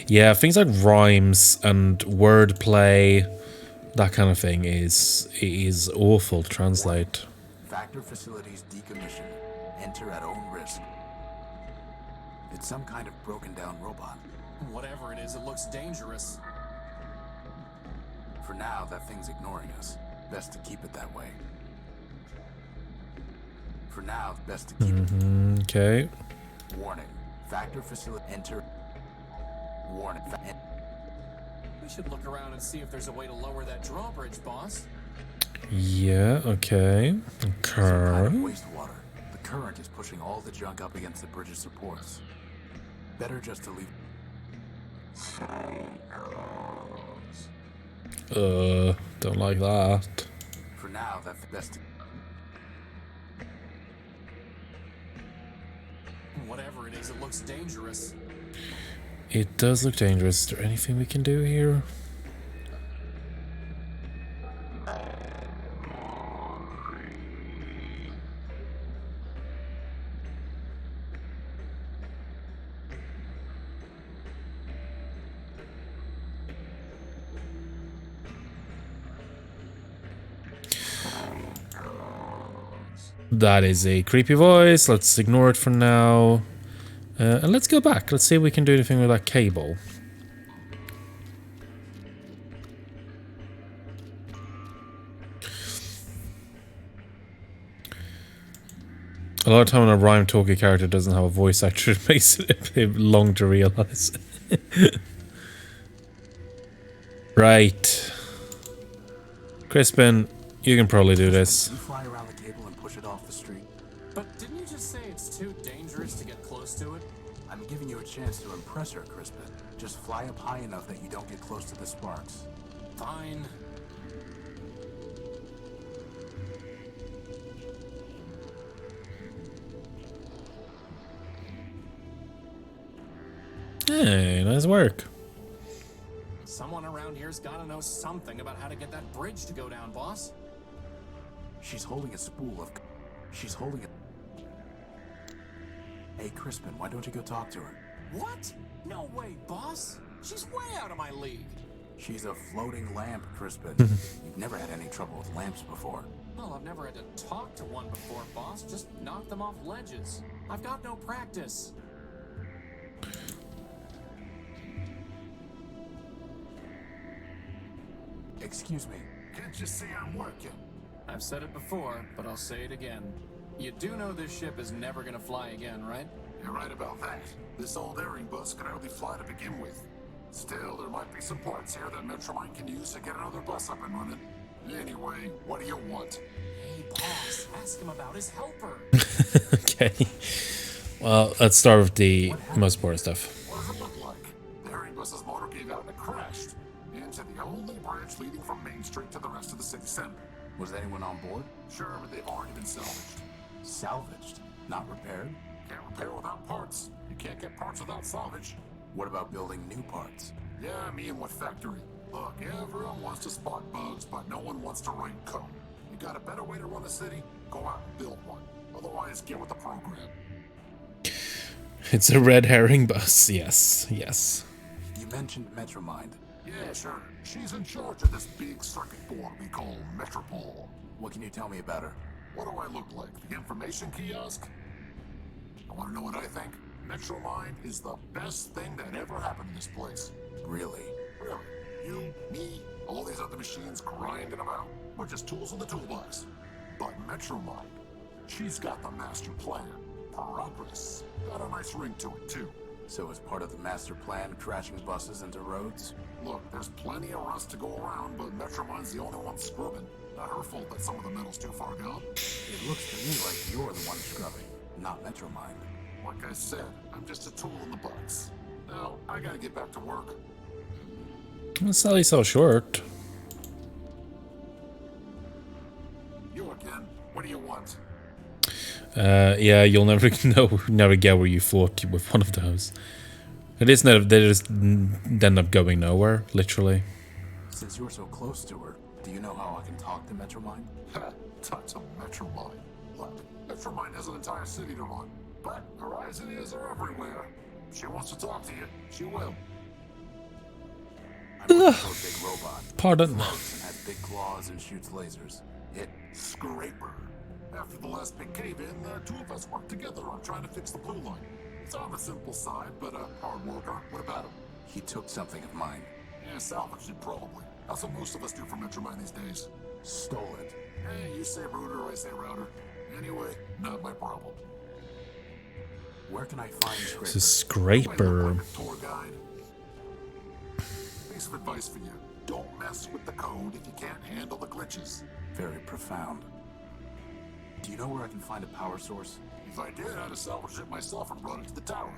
Yeah, things like rhymes and wordplay, that kind of thing is awful to translate. Factor facilities decommission. Enter at own risk. It's some kind of broken down robot. Whatever it is, it looks dangerous. For now, that thing's ignoring us. Best to keep it that way. For now, best to keep it. Okay. Warning. Factor facility. Enter. Warning. We should look around and see if there's a way to lower that drawbridge, boss. Yeah, okay. Some kind of Okay. wastewater. The current is pushing all the junk up against the bridge's supports. Better just to leave. Don't like that. For now, that's best to. Whatever it is, it looks dangerous. It does look dangerous. Is there anything we can do here? That is a creepy voice. Let's ignore it for now. And let's go back. Let's see if we can do anything with that cable. A lot of time when a rhyme talking character doesn't have a voice actor, it makes it a bit long to realize. Right. Crispin, you can probably do this. You fly around the cable and push it off the street. But didn't you just say it's too dangerous to get close to it? I'm giving you a chance to impress her, Crispin. Just fly up high enough that you don't get close to the sparks. Fine. Hey, nice work. Someone around here's gotta know something about how to get that bridge to go down, boss. She's holding a spool of. She's holding it. Hey, Crispin, why don't you go talk to her? What? No way, boss. She's way out of my league. She's a floating lamp, Crispin. You've never had any trouble with lamps before. Well, I've never had to talk to one before, boss. Just knock them off ledges. I've got no practice. Excuse me. Can't you see I'm working? I've said it before, but I'll say it again. You do know this ship is never gonna fly again, right? You're right about that. This old airing bus can hardly fly to begin with. Still, there might be some parts here that Metropolitan can use to get another bus up and running. Anyway, what do you want? Hey, boss, ask him about his helper. Okay. Well, let's start with the most important stuff. What does it look like? The airing bus's motor gave out and it crashed into the only bridge leading from Main Street to the city center. Was anyone on board? Sure, but they've already been salvaged. Salvaged, not repaired? Can't repair without parts. You can't get parts without salvage. What about building new parts? Yeah, me and what factory? Look, everyone wants to spot bugs, but no one wants to write code. You got a better way to run a city? Go out and build one. Otherwise, get with the program. It's a red herring bus. Yes, yes. You mentioned Metromind. Yeah, sure. She's in charge of this big circuit board we call Metropol. What can you tell me about her? What do I look like? The information kiosk? I want to know what I think. Metromind is the best thing that ever happened in this place. Really? Really? You, me, all these other machines grinding about. We're just tools in the toolbox. But Metromind, she's got the master plan. Progress. Got a nice ring to it, too. So as part of the master plan, crashing buses into roads? Look, there's plenty of rust to go around, but Metromind's the only one scrubbing. Not her fault that some of the metal's too far gone. It looks to me like you're the one scrubbing, not Metromind. Like I said, I'm just a tool in the box. Now, I gotta get back to work. It's only so short. You again? What do you want? Yeah, you'll never never get where you thought with one of those. It is never. They just end up going nowhere, literally. Since you're so close to her, do you know how I can talk to Metromind? Ha! Talk to Metromind. Look, Metromind has an entire city to run, but her eyes and ears are everywhere. If she wants to talk to you, she will. I'm looking for a big robot. Pardon. Floats and has big claws and shoots lasers. It. Scraper. After the last big cave-in, the two of us worked together on trying to fix the blue line. It's on the simple side, but a hard worker. What about him? He took something of mine. Yeah, salvaged it probably. That's what most of us do for Metromind these days. Stole it. Hey, you say router, I say router. Anyway, not my problem. Where can I find Scraper? It's a scraper. Like a tour guide. Piece of advice for you. Don't mess with the code if you can't handle the glitches. Very profound. Do you know where I can find a power source? If I did, I'd have salvaged it myself and brought it to the tower.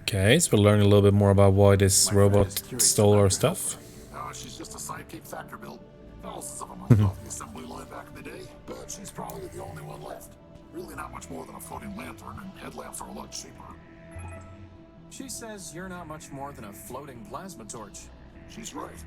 Okay, so we're learning a little bit more about why this My friend robot is curious stole about our your stuff. No, she's just a sidekick factor build. Thousands of them went off the assembly line back in the day, but she's probably the only one left. Really not much more than a floating lantern, and headlamps are a lot cheaper. She says you're not much more than a floating plasma torch. She's right.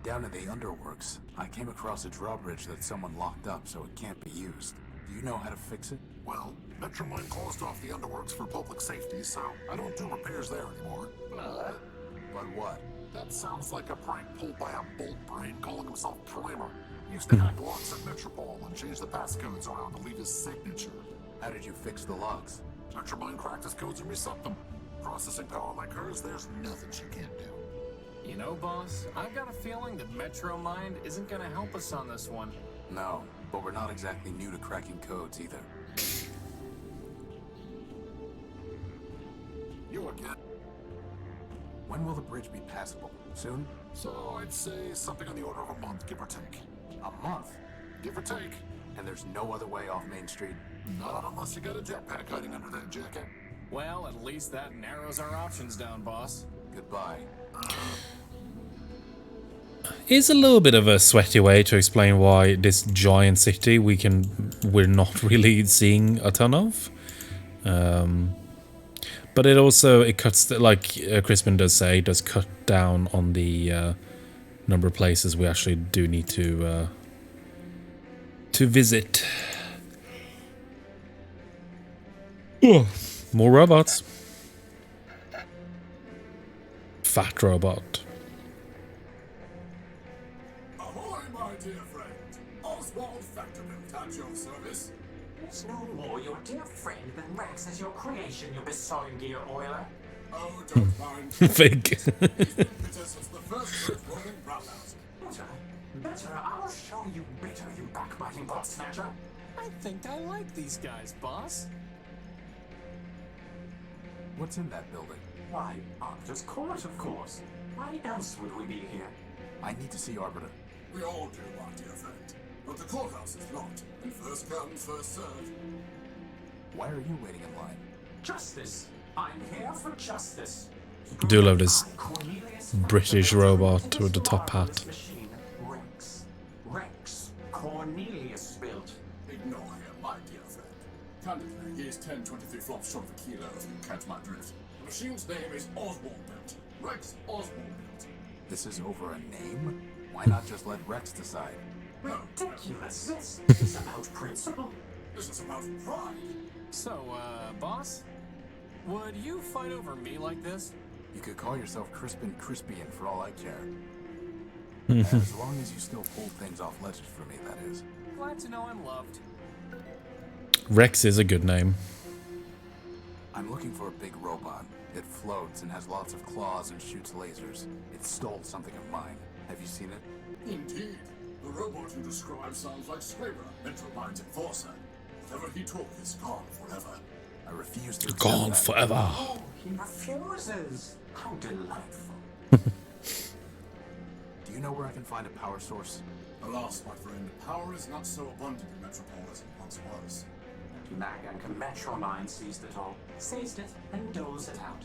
Down in the underworks, I came across a drawbridge that someone locked up so it can't be used. Do you know how to fix it? Well, Metromind closed off the underworks for public safety, so I don't do repairs there anymore. But what? That sounds like a prank pulled by a bolt brain calling himself Primer. He used to hack locks at Metropol and change the passcodes around to leave his signature. How did you fix the locks? Metromind cracked his codes and reset them. Processing power like hers, there's nothing she can't do. You know, boss, I've got a feeling that Metromind isn't gonna help us on this one. No, but we're not exactly new to cracking codes either. You again. When will the bridge be passable? Soon? So I'd say something on the order of a month, give or take. A month? Give or take. And there's no other way off Main Street? Not unless you got a jetpack hiding under that jacket. Well, at least that narrows our options down, boss. Goodbye. Is a little bit of a sweaty way to explain why this giant city we're not really seeing a ton of. But it cuts, like Crispin does say, does cut down on the number of places we actually do need to visit. Oh, more robots. Fat robot. Ahoy, my dear friend. Oswald Factorman at your service. It's no more your dear friend than Rex as your creation, you besotted gear oiler. Oh, don't mind. Fake. He's been bitter since the first earth-rolling brownouts. Better, I'll show you bitter, you backbiting bot snatcher. I think I like these guys, boss. What's in that building? Why, Arbiter's Court, of course. Why else would we be here? I need to see Arbiter. We all do, my dear friend. But the courthouse is locked, and first come, first served. Why are you waiting in line? Justice. I'm here for justice. Do love this Cornelius British robot with the top hat. machine, Rex. Rex. Cornelius built. Ignore him, my dear friend. Candidly, he is 10-23 flops short of a kilo, if you catch my drift. The machine's name is Oswald built. Rex Oswald built. This is over a name? Why not just let Rex decide? Ridiculous. This is about principle. This is about pride. So, boss? Would you fight over me like this? You could call yourself Crispin Crispian for all I care. As long as you still pull things off ledges for me, that is. Glad to know I'm loved. Rex is a good name. I'm looking for a big robot. It floats and has lots of claws and shoots lasers. It stole something of mine. Have you seen it? Indeed. The robot you describe sounds like Scraper, Metropolitan Enforcer. Whatever he took is gone forever. I refuse to accept Gone that. forever. Oh, he refuses. How delightful. Do you know where I can find a power source? Alas, my friend, power is not so abundant in Metropol as it once was. Magank Metromine seized it all. Seized it and doles it out.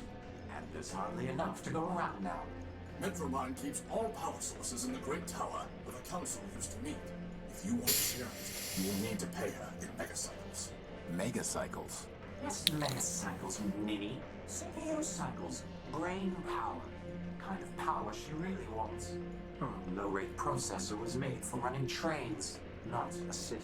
And there's hardly enough to go around now. Metromine keeps all power sources in the Great Tower where the Council used to meet. If you want to share it, you will need to pay her in megacycles. Megacycles. Yes, megacycles, Ninny. CPU cycles. Brain power. Kind of power she really wants. Her low-rate processor was made for running trains, not a city.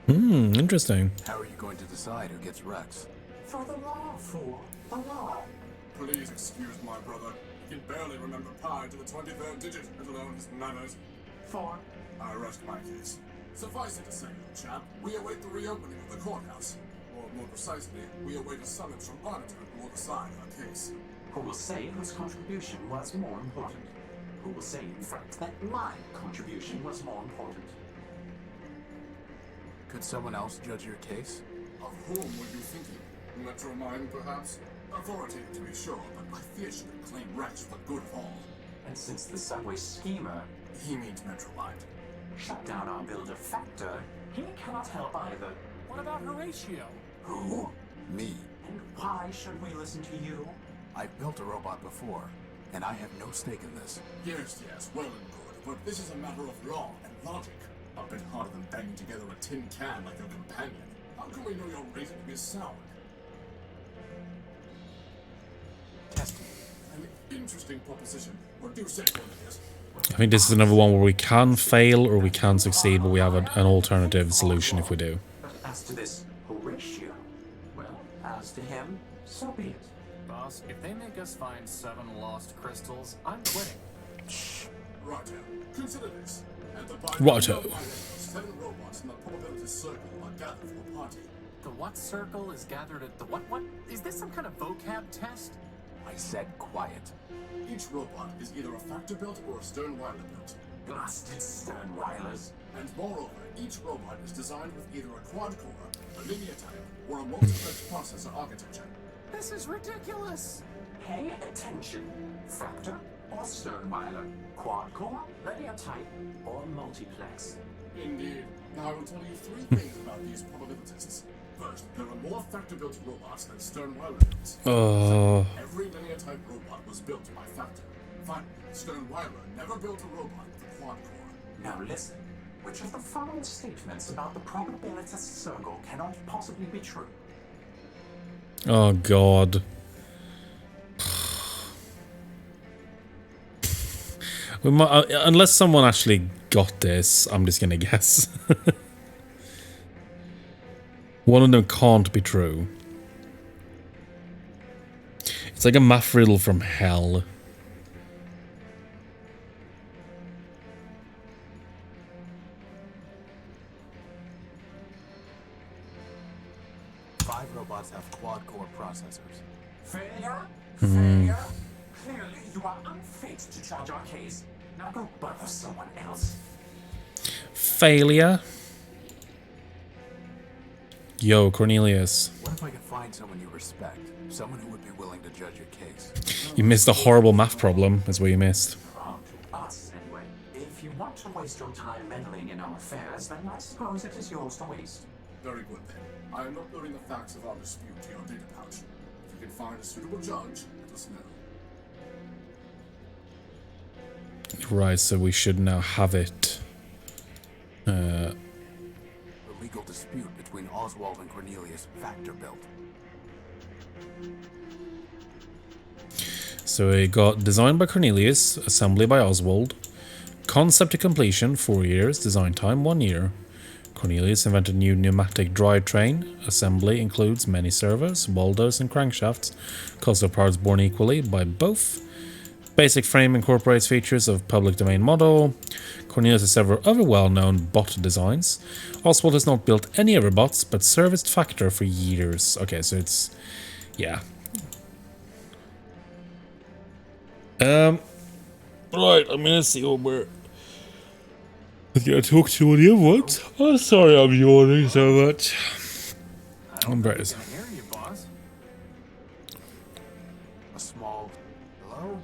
Interesting. How are you going to decide who gets Rex? For the law, fool. The law. Please excuse my brother. He can barely remember pi to the 23rd digit, let alone his manners. For I rest my case. Suffice it to say, old chap, we await the reopening of the courthouse. Or more precisely, we await a summons from Auditor who will decide our case. who will say whose contribution was more important? Who will say, in fact, that my contribution was more important? Could someone else judge your case? Of whom were you thinking? Metromine, perhaps? Authoritative to be sure, but I fear she would claim Rex for the good of all. And since the subway schemer He means Metromine. shut down our builder Factor, he cannot help either. What about Horatio? Who? Me. And why should we listen to you? I've built a robot before, and I have no stake in this. Yes, well and good, but this is a matter of law and logic. A bit harder than banging together a tin can like your companion. How can we know your reasoning is sound? Testing. An interesting proposition. What do you say, Cornelius? I think this is another one where we can fail or we can succeed, but we have an alternative solution if we do. But as to this Horatio, well, as to him, so be it. Boss, if they make us find 7 lost crystals, I'm quitting. Righto. Consider this. At the Righto. 7 robots in the probability circle are gathered for a party. The what circle is gathered at the what? Is this some kind of vocab test? I said quiet. Each robot is either a Factor built or a Sternweiler built. Blasted Sternweilers. And moreover, each robot is designed with either a quad-core, a linear type, or a multiplex processor architecture. This is ridiculous. Pay attention. Factor or Sternweiler. Quad-core, linear type, or multiplex. Indeed. Now I will tell you 3 things about these probabilitists. First, there are more Factor-built robots than Sternweiler builds. Every linear type robot was built by Factor. Finally, Sternweiler never built a robot with a quad-core. Now listen. Which of the following statements about the probabilitist circle cannot possibly be true? Oh god. We might, unless someone actually got this, I'm just gonna guess. One of them can't be true. It's like a math riddle from hell. Five robots have quad-core processors. Failure? Failure? Clearly, you are unfit to judge our case. Now go bother someone else. Failure. Yo, Cornelius. What if I could find someone you respect? Someone who would be willing to judge your case? You missed a horrible math problem, is what you missed. Wrong to us, anyway. If you want to waste your time meddling in our affairs, then I suppose it is yours to waste. Very good then. I am not loading the facts of our dispute to your data pouch. If you can find a suitable judge, Listen now. Right, so we should now have it. The legal dispute between Oswald and Cornelius factor built. So it got designed by Cornelius, assembly by Oswald. Concept to completion, 4 years. Design time, 1 year. Cornelius invented new pneumatic drivetrain. Assembly includes many servos, welders, and crankshafts. Cost of parts borne equally by both. Basic frame incorporates features of public domain model. Cornelius has several other well-known bot designs. Oswald has not built any other bots, but serviced Factor for years. Okay, so it's... yeah. Right, I'm gonna see what we're... I'm gonna talk to you on the other ones. Oh, sorry I'm yawning so much. I'm very... I hear you, boss. A small hello?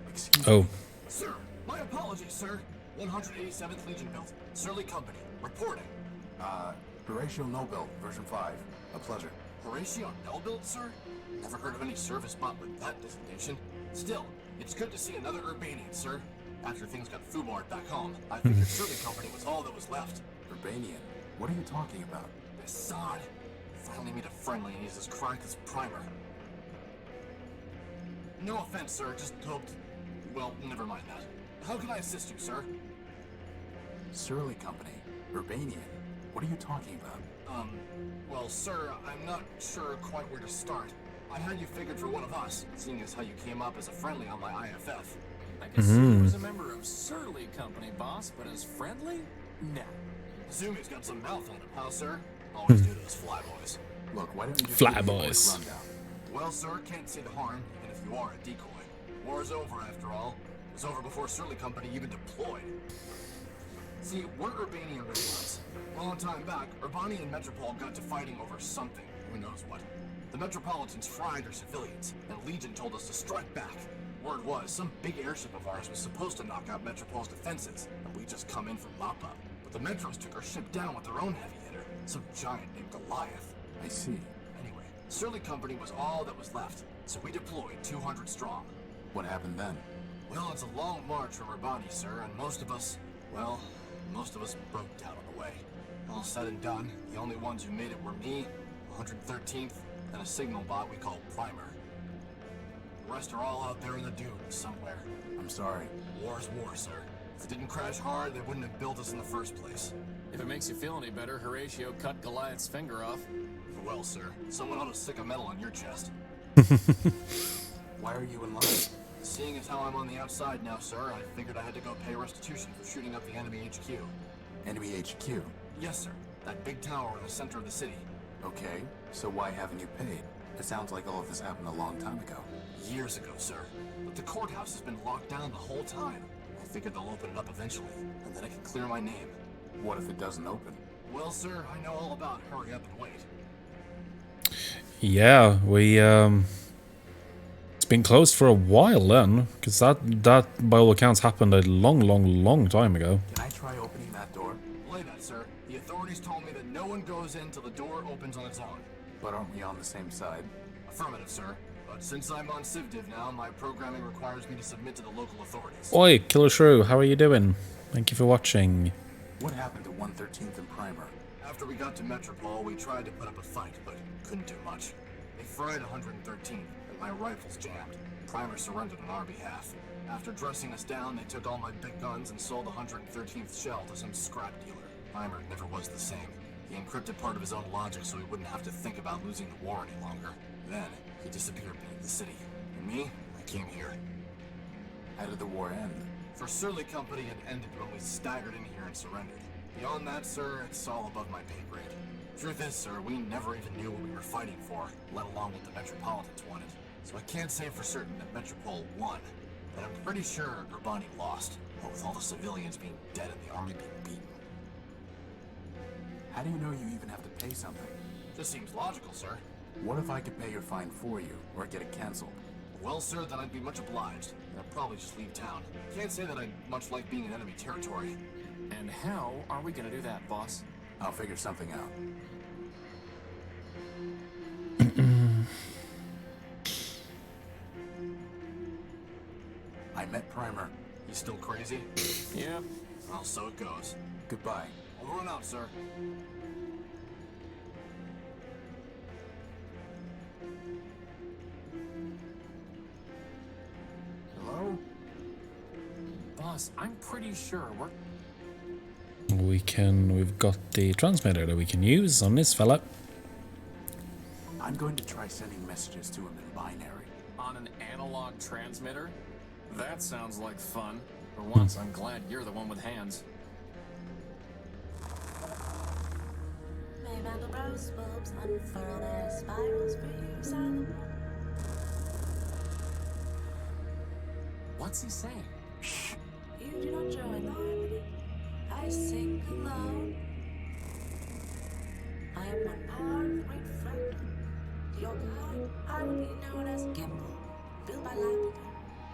Excuse me. Oh, Sir, my apologies, sir. 187th Legion built. Surly Company. Reporting. Horatio Noble, version 5. A pleasure. Horatio Nullbuild, sir? Never heard of any service bot with that designation. Still, it's good to see another Urbanian, sir. After things got Fumard back home, I figured Surly Company was all that was left. Urbanian? What are you talking about? This sod. Finally meet a friendly and uses crack as primer. No offense, sir, just hoped... well, never mind that. How can I assist you, sir? Surly Company. Urbanian. What are you talking about? Well, sir, I'm not sure quite where to start. I had you figured for one of us, seeing as how you came up as a friendly on my IFF. I can see you as a member of Surly Company, boss, but as friendly? Nah. Zumi's got some mouth on him, huh, sir? Always do to those flyboys. Look, why don't you just Fly give me a quick boys. rundown? Well, sir, can't see the harm, even if you are a decoy. War's over, after all. It was over before Surly Company even deployed. See, we're Urbanian robots. A long time back, Urbani and Metropol got to fighting over something. Who knows what. The Metropolitans fried our civilians, and Legion told us to strike back. Word was, some big airship of ours was supposed to knock out Metropol's defenses, and we just come in for mop-up. But the Metros took our ship down with their own heavy hitter, some giant named Goliath. I see. Anyway, Surly Company was all that was left, so we deployed 200 strong. What happened then? Well, it's a long march from Urbani, sir, and most of us broke down on the way. All said and done, the only ones who made it were me, 113th, and a signal bot we call Primer. The rest are all out there in the dunes somewhere. I'm sorry. War's war, sir. If it didn't crash hard, they wouldn't have built us in the first place. If it makes you feel any better, Horatio cut Goliath's finger off. Well, sir, someone ought to stick a medal on your chest. Why are you in line? Seeing as how I'm on the outside now, sir, I figured I had to go pay restitution for shooting up the enemy HQ. Enemy HQ. Yes, sir. That big tower in the center of the city. Okay, so why haven't you paid? It sounds like all of this happened a long time ago. Years ago, sir. But the courthouse has been locked down the whole time. I figured they'll open it up eventually, and then I can clear my name. What if it doesn't open? Well, sir, I know all about hurry up and wait. yeah, we, it's been closed for a while then, because that, by all accounts, happened a long time ago. Can I try opening that door? Belay that, sir. The authorities told me that no one goes in till the door opens on its own. But aren't we on the same side? Affirmative, sir. But since I'm on CivDiv now, my programming requires me to submit to the local authorities. Oi, Killer Shrew, how are you doing? Thank you for watching. What happened to 113th and Primer? After we got to Metropol, we tried to put up a fight, but couldn't do much. They fried 113th, and my rifles jammed. Primer surrendered on our behalf. After dressing us down, they took all my big guns and sold the 113th shell to some scrap dealer. Primer never was the same. He encrypted part of his own logic so he wouldn't have to think about losing the war any longer. Then, he disappeared beneath the city. And me, I came here. How did the war end? For Surly Company, it ended when we staggered in here and surrendered. Beyond that, sir, it's all above my pay grade. Truth is, sir, we never even knew what we were fighting for, let alone what the Metropolitans wanted. So I can't say for certain that Metropol won, but I'm pretty sure Urbani lost, what with all the civilians being dead and the army being beaten. How do you know you even have to pay something? Just seems logical, sir. What if I could pay your fine for you, or get it cancelled? Well, sir, then I'd be much obliged, and I'd probably just leave town. Can't say that I'd much like being in enemy territory. And how are we gonna do that, boss? I'll figure something out. met Primer. You still crazy? Yeah. Well, so it goes. Goodbye. Over and out, sir. Hello? Boss, I'm pretty sure we're... We've got the transmitter that we can use on this fella. I'm going to try sending messages to him in binary. on an analog transmitter? That sounds like fun. For once, I'm glad you're the one with hands. Maybelline rose bulbs unfurl their spirals for you, silent. What's he saying? You do not join the harmony. I sing alone. I am one part of the great fractal. To your kind, I would be known as Gimbal, built by Lapidar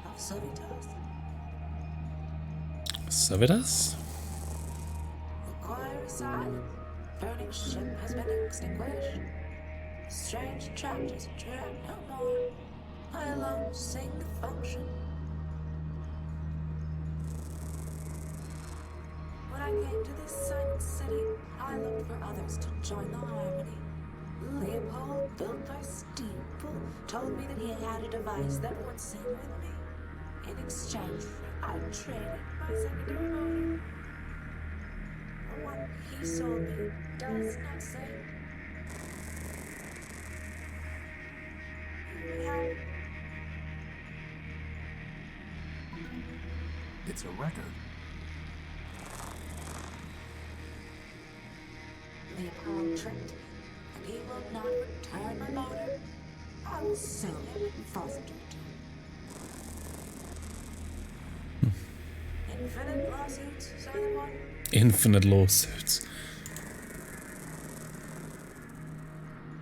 of Sovitas. Savitas? Require silence. Burning ship has been extinguished. Strange chapters track no more. I alone sing the function. When I came to this silent city, I looked for others to join the harmony. Leopold, built by Steeple, told me that he had a device that would sing with me. In exchange, I traded my secondary motor. The one he sold me does not sing. Yeah. It's a record. Leopold tricked me, and he will not return my motor. I will sue him and force him to return. Infinite lawsuits, Silent One. Infinite lawsuits.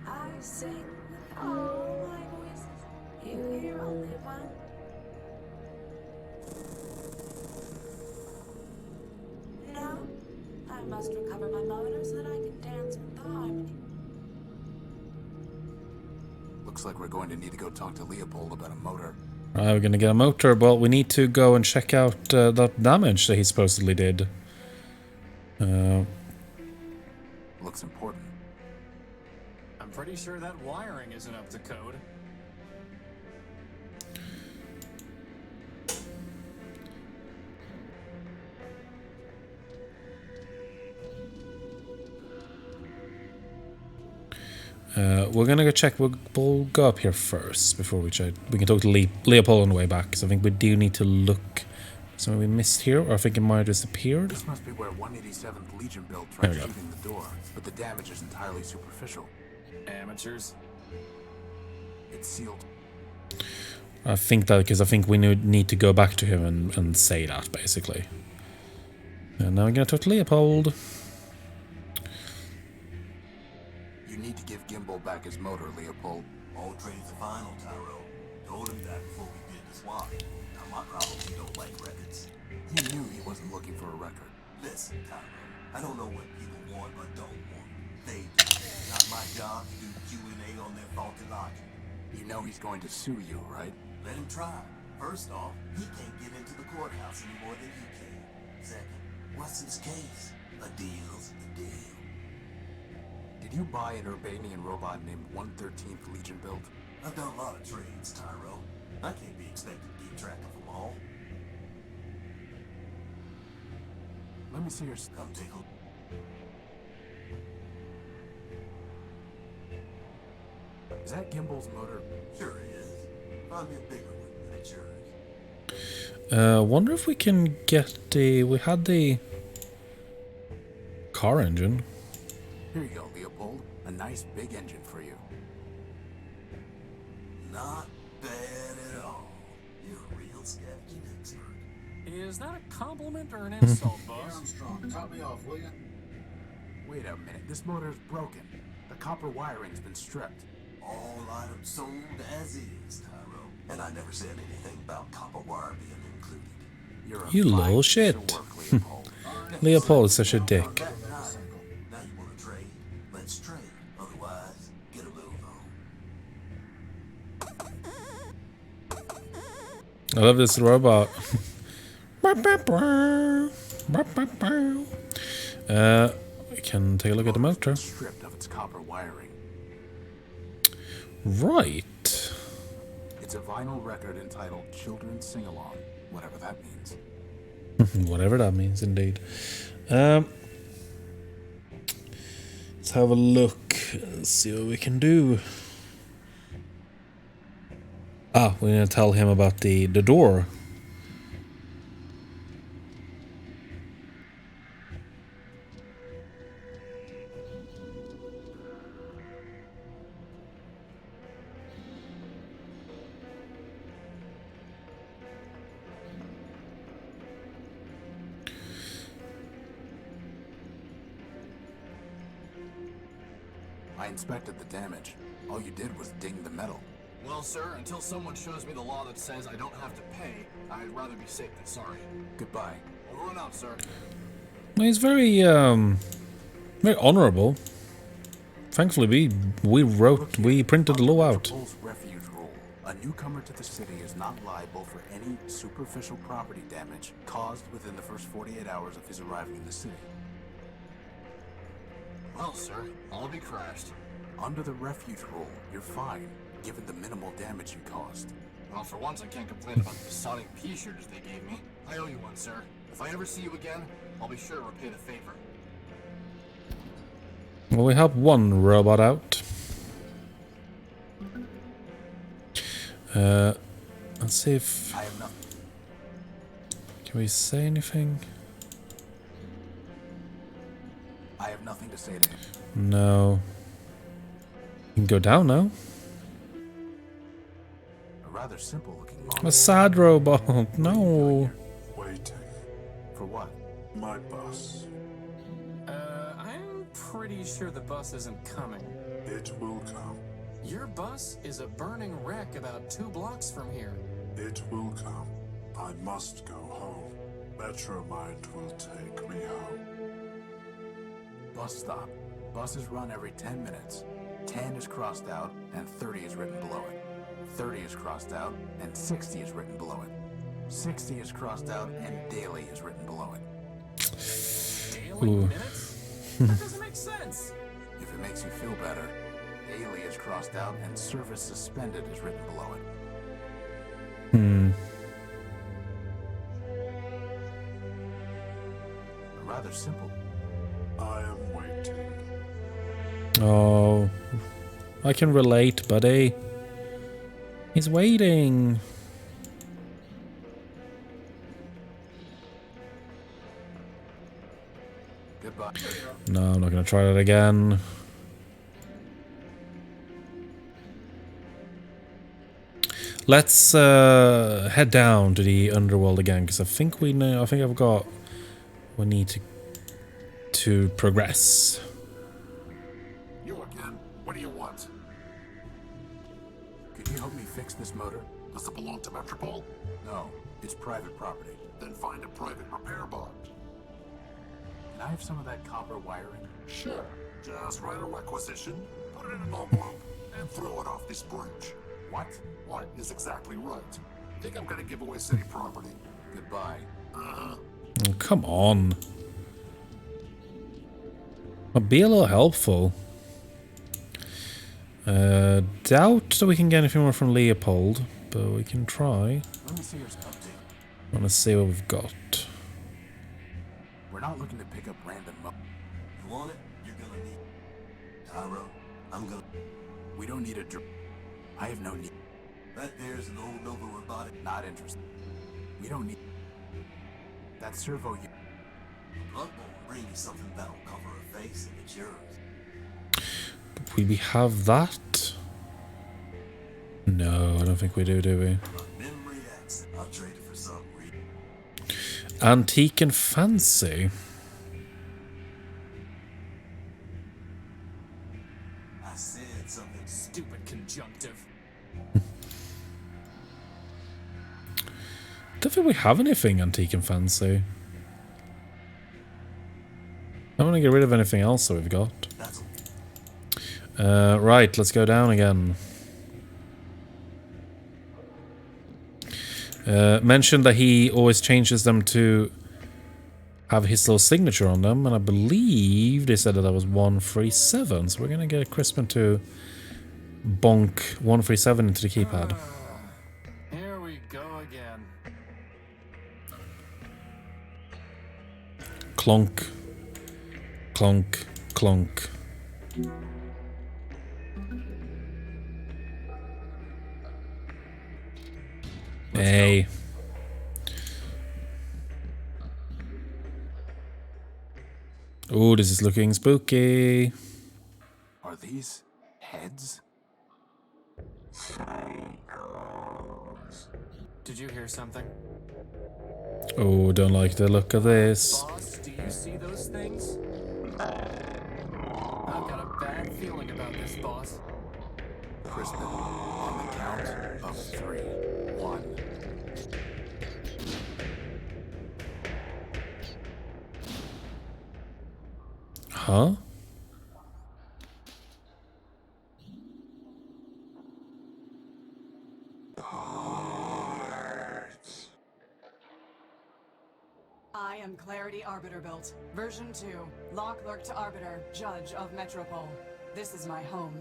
I sing with all my voices. You hear only one. No, I must recover my motor so that I can dance with the harmony. Looks like we're going to need to go talk to Leopold about a motor. Right, we're gonna get a motor, but we need to go and check out that damage that he supposedly did. Looks important. I'm pretty sure that wiring isn't up to code. We're gonna go check. We'll go up here first before we check. We can talk to Leopold on the way back. So I think we do need to look. Something we missed here, or I think it might have disappeared. This must be where 187th Legion built There tried we go. shooting the door, but the damage is entirely superficial. Amateurs. It's sealed. I think that because I think we need to go back to him and say that basically. And now we're gonna talk to Leopold. You need to give Gimbal back his motor, Leopold. All trades are final, Tyro. Told him that before we did the swap. Now my problem, he don't like records. He knew he wasn't looking for a record. Listen, Tyro. I don't know what people want or don't want. They do. Not my job to do Q&A on their faulty logic. You know he's going to sue you, right? Let him try. First off, he can't get into the courthouse any more than you can. Second, what's his case? A deal's a deal. Did you buy an Urbanian robot named 113th Legion built? I've done a lot of trades, Tyro. I can't be expected to keep track of them all. Let me see your Come take a look. Is that Gimbal's motor? Sure is. Find me a bigger one than it's yours. Wonder if we can get the. We had the car engine. Here you go, Leopold. A nice big engine for you. Not bad at all. You're a real scavenging expert. Is that a compliment or an insult, boss? Armstrong, top me off, will you? Wait a minute. This motor's broken. The copper wiring's been stripped. All items sold as is, Tyro. And I never said anything about copper wire being included. You're a You fine little piece shit. of work, Leopold. Leopold is such a dick. Now you want to trade? Let's trade. Otherwise, get a move on. I love this robot. We can take a look at the motor. Stripped of its copper wiring. Right. It's a vinyl record entitled Children's Sing Along, whatever that means. Whatever that means, indeed. Let's have a look. Let's see what we can do. Ah, we're gonna tell him about the door. I inspected the damage. All you did was ding the metal. Well, sir, until someone shows me the law that says I don't have to pay, I'd rather be safe than sorry. Goodbye. Over and out, sir. Well, he's very honourable. Thankfully, we printed the law out. Metropol's refuge rule. A newcomer to the city is not liable for any superficial property damage caused within the first 48 hours of his arriving in the city. Well, sir, I'll be crashed. Under the refuge rule, you're fine, given the minimal damage you caused. Well, for once, I can't complain about the Sonic P-shirts they gave me. I owe you one, sir. If I ever see you again, I'll be sure to repay the favor. Well, we have one robot out. Let's see if... I have nothing. Can we say anything? I have nothing to say to him. No. You can go down now. A rather simple-looking model. A sad robot. No. Waiting. For what? My bus. I'm pretty sure the bus isn't coming. It will come. Your bus is a burning wreck about 2 blocks from here. It will come. I must go home. Metromind will take me home. Bus stop. Buses run every 10 minutes. 10 is crossed out and 30 is written below it. 30 is crossed out and 60 is written below it. 60 is crossed out and daily is written below it. Daily minutes? That doesn't make sense. If it makes you feel better, daily is crossed out and service suspended is written below it. Rather simple. I am waiting. Oh. I can relate, buddy. He's waiting. Goodbye. No, I'm not gonna try that again. Let's head down to the underworld again, because I think we know. I think I've got. We need to progress. You again? What do you want? Could you help me fix this motor? Does it belong to Metropol? No, it's private property. Then find a private repair bond. Can I have some of that copper wiring? Sure. Just write a requisition, put it in an envelope, and throw it off this bridge. What? What is exactly right? Think I'm gonna give away city property? Goodbye. Oh, come on. I'll be a little helpful. Doubt that we can get anything more from Leopold, but we can try. Let me see your stuff, T. I want to see what we've got. We're not looking to pick up random You want it? You're gonna need Tyro. I'm gonna. We don't need a I have no need. That there's an old Nova robotic. Not interested. We don't need that servo. Blood will bring you something that'll cover her face if it's yours. But we have that? No, I don't think we do we? A memory accent. I'll trade it for something real. Antique and fancy. I said something. Stupid conjunctive. Don't think we have anything antique and fancy. I want to get rid of anything else that we've got. Right, let's go down again. Mentioned that he always changes them to have his little signature on them, and I believe they said that was 137, so we're gonna get Crispin to bonk 137 into the keypad. Here we go again. Clonk. Clonk. Clonk. Hey. Oh, this is looking spooky. Are these heads? Did you hear something? Oh, don't like the look of this. Boss, do you see those things? I've got a bad feeling about this, boss. Crispin, on the count of 3. 1. Huh? I am Clarity Arbiter built. Version 2. Law Clerk to Arbiter, Judge of Metropol. This is my home.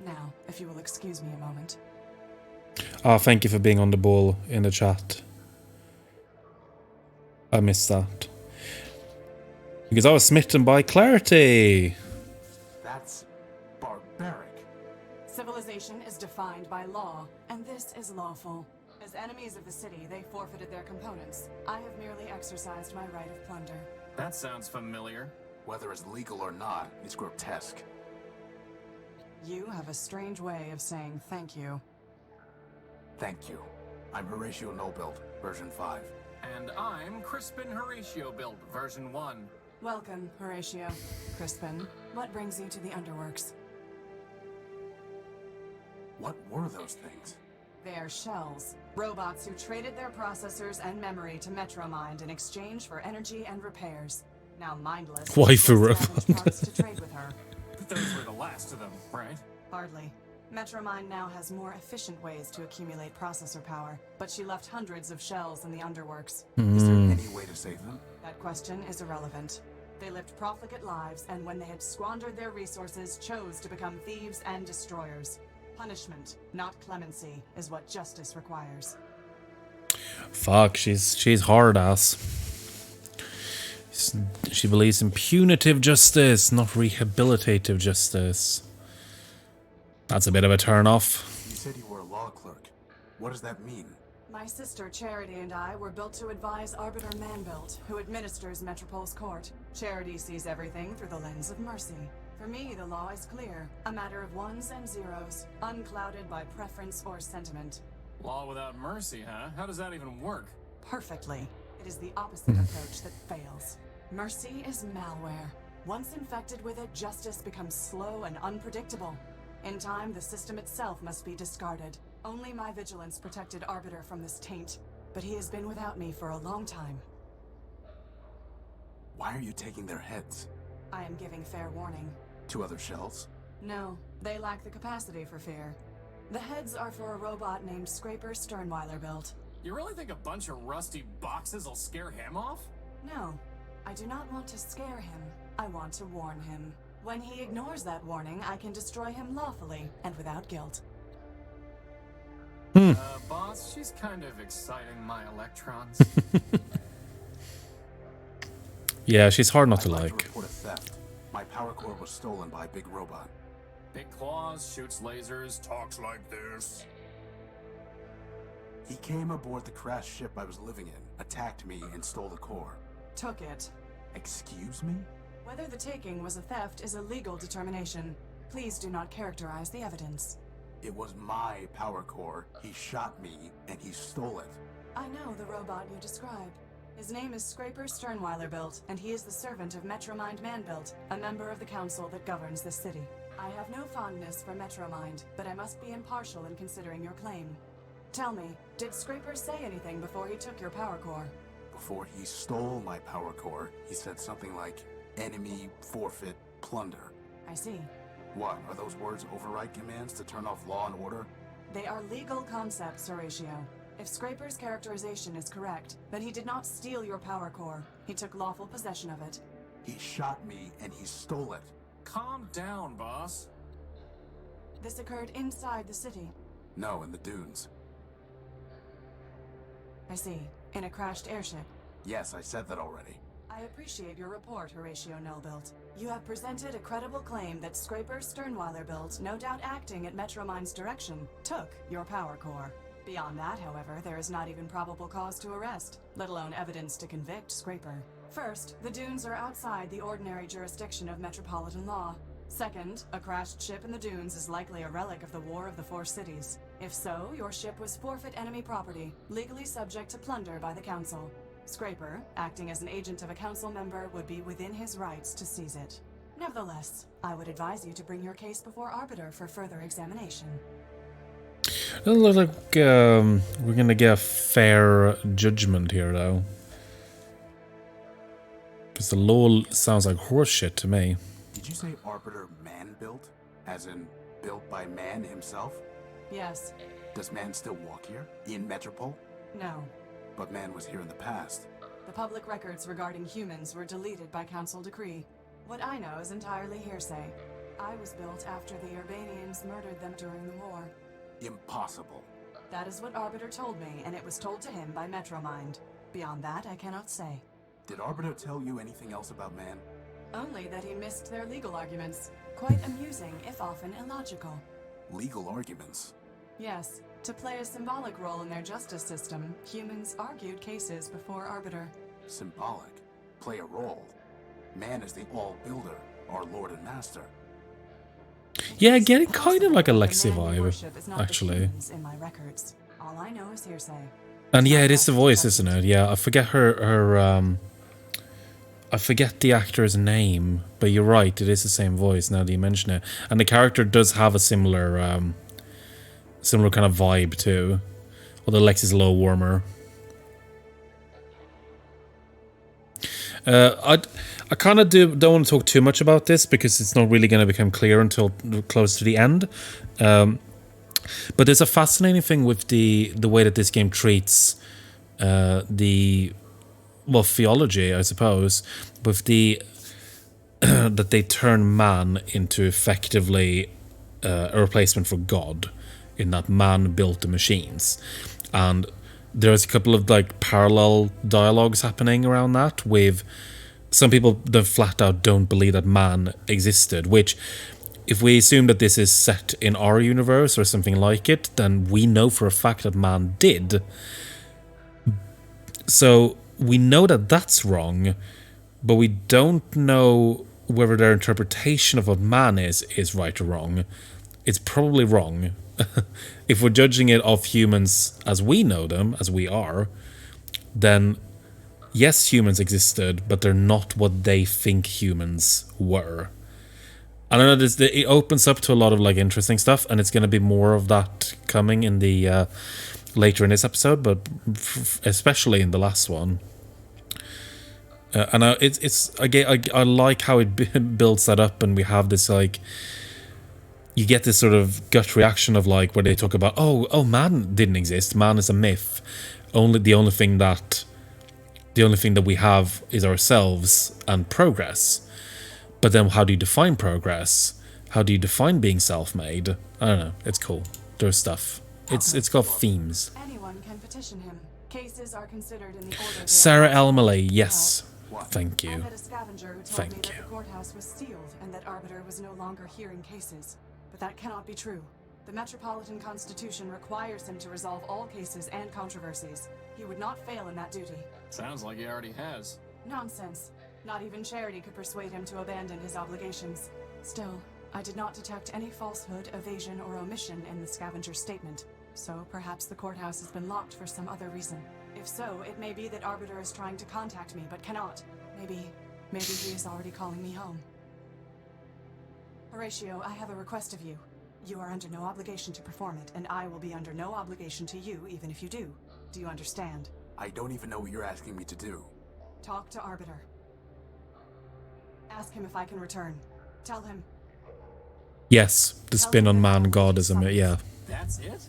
Now, if you will excuse me a moment. Ah, thank you for being on the ball in the chat. I missed that. Because I was smitten by Clarity. That's barbaric. Civilization is defined by law, and this is lawful. As enemies of the city, they forfeited their components. I have merely exercised my right of plunder. That sounds familiar. Whether it's legal or not, it's grotesque. You have a strange way of saying thank you. Thank you. I'm Horatio Nobuild, version 5. And I'm Crispin Horatio Build, version 1. Welcome, Horatio. Crispin, what brings you to the Underworks? What were those things? They are shells. Robots who traded their processors and memory to Metromind in exchange for energy and repairs. Now mindless. Waifu scavenge robot. parts to trade with her. But those were the last of them, right? Hardly. Metromind now has more efficient ways to accumulate processor power, but she left hundreds of shells in the Underworks. Is there any way to save them? That question is irrelevant. They lived profligate lives, and when they had squandered their resources, chose to become thieves and destroyers. Punishment, not clemency, is what justice requires. Fuck, she's hard ass. She believes in punitive justice, not rehabilitative justice. That's a bit of a turn off. You said you were a law clerk. What does that mean? My sister Charity and I were built to advise Arbiter Manbuilt, who administers Metropol's court. Charity sees everything through the lens of mercy. For me, the law is clear, a matter of ones and zeros, unclouded by preference or sentiment. Law without mercy, huh? How does that even work? Perfectly. It is the opposite approach that fails. Mercy is malware. Once infected with it, justice becomes slow and unpredictable. In time, the system itself must be discarded. Only my vigilance protected Arbiter from this taint, but he has been without me for a long time. Why are you taking their heads? I am giving fair warning. 2 other shells? No, they lack the capacity for fear. The heads are for a robot named Scraper Sternweiler built. You really think a bunch of rusty boxes will scare him off? No, I do not want to scare him. I want to warn him. When he ignores that warning, I can destroy him lawfully and without guilt. Boss, she's kind of exciting my electrons. Yeah, she's hard not to I'd like. to report a theft. My power core was stolen by a big robot. Big claws, shoots lasers, talks like this. He came aboard the crashed ship I was living in, attacked me, and stole the core. Took it. Excuse me? Whether the taking was a theft is a legal determination. Please do not characterize the evidence. It was my power core. He shot me, and he stole it. I know the robot you describe. His name is Scraper Sternweiler built, and he is the servant of Metromind Manbuilt, a member of the council that governs this city. I have no fondness for Metromind, but I must be impartial in considering your claim. Tell me, did Scraper say anything before he took your power core? Before he stole my power core, he said something like, enemy, forfeit, plunder. I see. What, are those words override commands to turn off law and order? They are legal concepts, Horatio. If Scraper's characterization is correct, then he did not steal your power core. He took lawful possession of it. He shot me and he stole it. Calm down, boss. This occurred inside the city. No, in the dunes. I see. In a crashed airship. Yes, I said that already. I appreciate your report, Horatio Nullbuilt. You have presented a credible claim that Scraper Sternweiler-Built, no doubt acting at Metromind's direction, took your power core. Beyond that, however, there is not even probable cause to arrest, let alone evidence to convict Scraper. First, the dunes are outside the ordinary jurisdiction of Metropolitan Law. Second, a crashed ship in the dunes is likely a relic of the War of the Four Cities. If so, your ship was forfeit enemy property, legally subject to plunder by the Council. Scraper, acting as an agent of a council member, would be within his rights to seize it. Nevertheless, I would advise you to bring your case before Arbiter for further examination. It looks like we're gonna get a fair judgment here, though. Because the law sounds like horseshit to me. Did you say Arbiter man-built? As in, built by man himself? Yes. Does man still walk here? In Metropol? No. But man was here in the past. The public records regarding humans were deleted by council decree. What I know is entirely hearsay. I was built after the Urbanians murdered them during the war. Impossible. That is what Arbiter told me, and it was told to him by Metromind. Beyond that, I cannot say. Did Arbiter tell you anything else about man? Only that he missed their legal arguments. Quite amusing, if often illogical. Legal arguments? Yes. To play a symbolic role in their justice system, humans argued cases before Arbiter. Symbolic? Play a role? Man is the all-builder, our lord and master. Yeah, getting kind of like a Lexi The man you worship is vibe, not the actually. humans in my records. All I know is hearsay. And yeah, it is the voice, isn't it? Yeah, I forget I forget the actor's name, but you're right, it is the same voice now that you mention it. And the character does have a similar similar kind of vibe too. Although Lex is a little warmer. I kind of don't want to talk too much about this because it's not really going to become clear until close to the end. But there's a fascinating thing with the way that this game treats theology, I suppose, with the that they turn man into effectively a replacement for God, in that man built the machines. And there's a couple of like parallel dialogues happening around that, with some people that flat out don't believe that man existed, which, if we assume that this is set in our universe or something like it, then we know for a fact that man did. So we know that that's wrong, but we don't know whether their interpretation of what man is right or wrong. It's probably wrong. If we're judging it of humans as we know them, as we are, then yes, humans existed, but they're not what they think humans were. I don't know, it opens up to a lot of like interesting stuff, and it's going to be more of that coming in the later in this episode, but especially in the last one. And I like how it builds that up, and we have this like, you get this sort of gut reaction of like where they talk about, oh, man didn't exist. Man is a myth. The only thing that we have is ourselves and progress. But then how do you define progress? How do you define being self-made? I don't know. It's cool. There's stuff. It's got themes. Anyone can petition him. Cases are considered in the order they Sarah are. Elmaley, yes. Thank I you. met a scavenger who told Thank me that you. the courthouse was sealed and that Arbiter was no longer hearing cases. But that cannot be true. The Metropolitan Constitution requires him to resolve all cases and controversies. He would not fail in that duty. Sounds like he already has. Nonsense. Not even charity could persuade him to abandon his obligations. Still, I did not detect any falsehood, evasion, or omission in the scavenger's statement. So perhaps the courthouse has been locked for some other reason. If so, it may be that Arbiter is trying to contact me, but cannot. Maybe he is already calling me home. Horatio, I have a request of you. You are under no obligation to perform it, and I will be under no obligation to you, even if you do. Do you understand? I don't even know what you're asking me to do. Talk to Arbiter. Ask him if I can return. Tell him. Yes, the spin on man god is a yeah. That's it?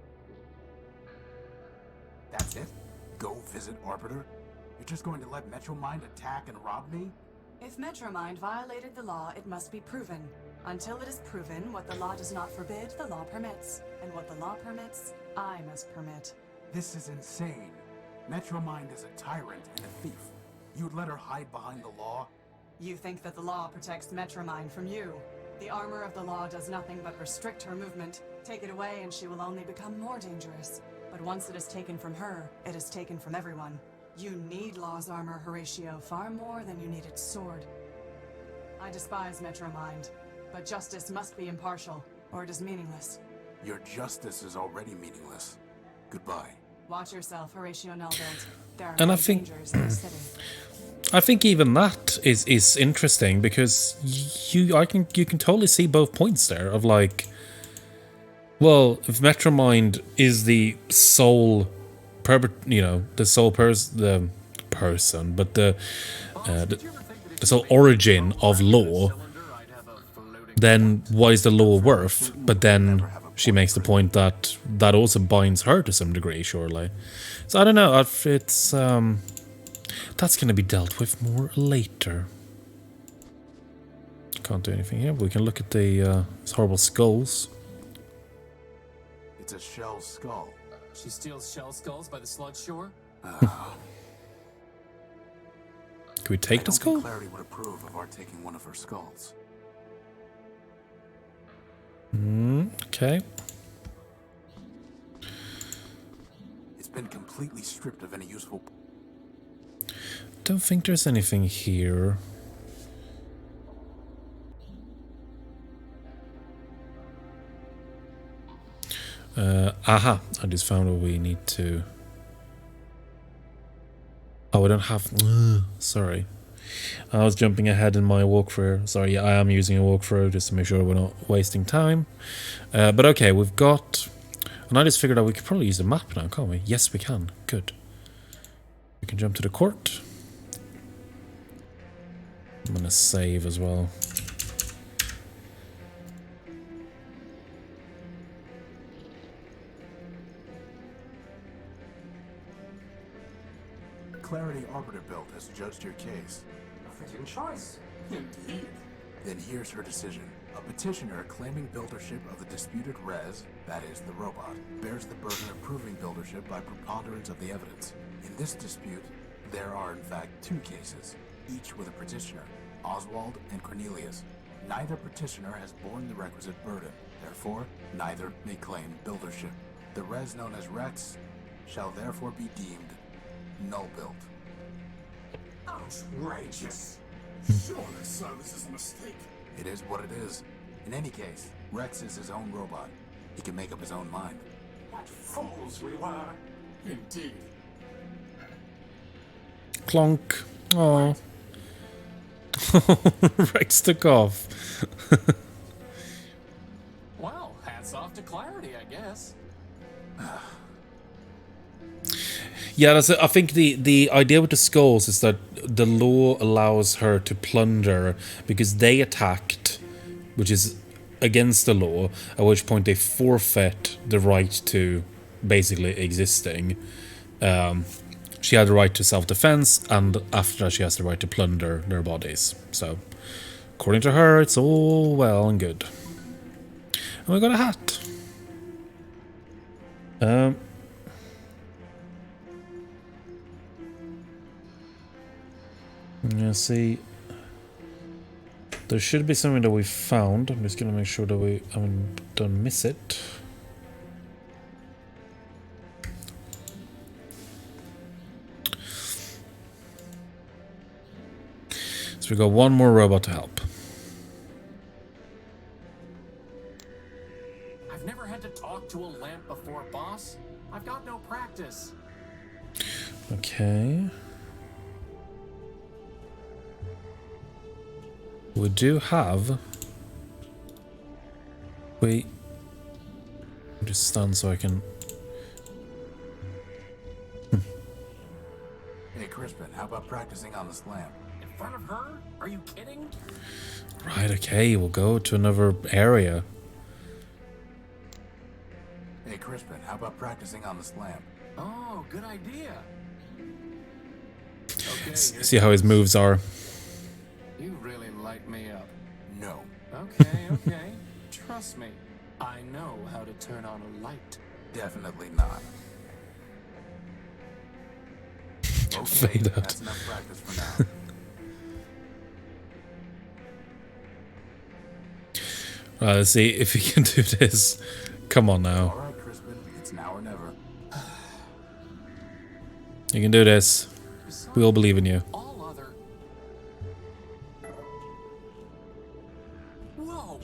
That's it? Go visit Arbiter? You're just going to let Metromind attack and rob me? If Metromind violated the law, it must be proven. Until it is proven, what the law does not forbid, the law permits. And what the law permits, I must permit. This is insane. Metromind is a tyrant and a thief. You'd let her hide behind the law? You think that the law protects Metromind from you. The armor of the law does nothing but restrict her movement. Take it away and she will only become more dangerous. But once it is taken from her, it is taken from everyone. You need Law's armor, Horatio, far more than you need its sword. I despise Metromind, but justice must be impartial, or it is meaningless. Your justice is already meaningless. Goodbye. Watch yourself, Horatio Nelbert. There are And no I think- dangers in the city. I think even that is interesting because you can totally see both points there of like, well, if Metromind is the sole the sole person, but the sole origin of law, then what is the law worth? But then she makes the point that that also binds her to some degree, surely. So I don't know if it's that's going to be dealt with more later. Can't do anything here, but we can look at the these horrible skulls. It's a shell skull. She steals shell skulls by the sludge shore? Can we take I the don't skull? think Clarity would approve of our taking one of her skulls. Okay. It's been completely stripped of any useful... Don't think there's anything here. Aha! I just found what we need to... Oh, I don't have... sorry. I was jumping ahead in my walkthrough. Sorry, I am using a walkthrough just to make sure we're not wasting time. But okay, we've got... And I just figured out we could probably use a map now, can't we? Yes, we can. Good. We can jump to the court. I'm gonna save as well. Clarity Arbiter built has judged your case. A fitting choice. Indeed. Then here's her decision. A petitioner claiming buildership of the disputed res, that is, the robot, bears the burden of proving buildership by preponderance of the evidence. In this dispute, there are in fact two cases, each with a petitioner, Oswald and Cornelius. Neither petitioner has borne the requisite burden, therefore, neither may claim buildership. The res known as Rex shall therefore be deemed null-built. Outrageous. Surely, sir, this is a mistake. It is what it is. In any case, Rex is his own robot. He can make up his own mind. What fools we were. Indeed. Clonk. Oh. Rex took off. Well, hats off to Clarity, I guess. Yeah, that's it. I think the idea with the skulls is that the law allows her to plunder because they attacked, which is against the law, at which point they forfeit the right to basically existing. She had the right to self-defense, and after that she has the right to plunder their bodies. So, according to her, it's all well and good. And we got a hat. Yeah, see, there should be something that we found. I'm just gonna make sure that we don't miss it. So we got one more robot to help. I've never had to talk to a lamp before, boss. I've got no practice. Okay. We do have... Wait. Just stand so I can... Hey, Crispin, how about practicing on this lamp? In front of her? Are you kidding? Right, okay, we'll go to another area. Hey, Crispin, how about practicing on this lamp? Oh, good idea. Okay, See how his moves are. you really light me up. No. Okay, okay. Trust me. I know how to turn on a light. Definitely not. Okay, Fade out. that's enough practice for now. Right, let's see if we can do this. Come on now. Alright, Crispin, it's now or never. You can do this. We all believe in you. All other. Whoa,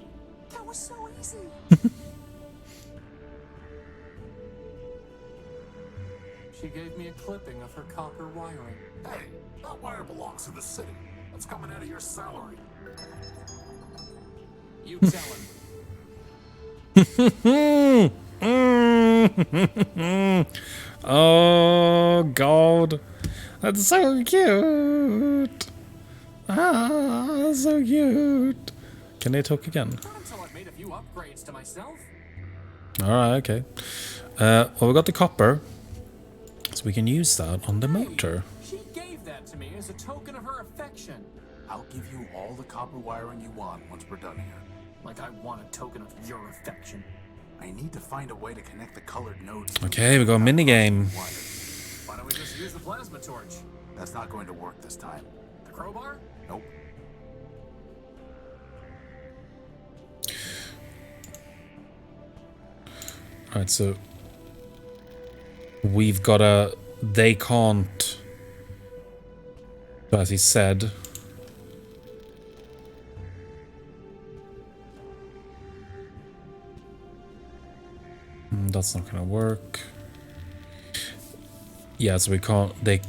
that was so easy. She gave me a clipping of her copper wiring. Hey, that wire belongs to the city. That's coming out of your salary. You tell him. Oh God, that's so cute. Ah, so cute. Can they talk again? Not until I've made a few upgrades to myself. All right, okay. Well, we got the copper, so we can use that on the motor. She gave that to me as a token of her affection. I'll give you all the copper wiring you want once we're done here. Like I want a token of your affection. I need to find a way to connect the colored nodes. Okay, we got a mini game. Why don't we just use the plasma torch? That's not going to work this time. The crowbar? Nope. All right, so we've got a. They can't. As he said. That's not gonna work. Yeah, so we can't. They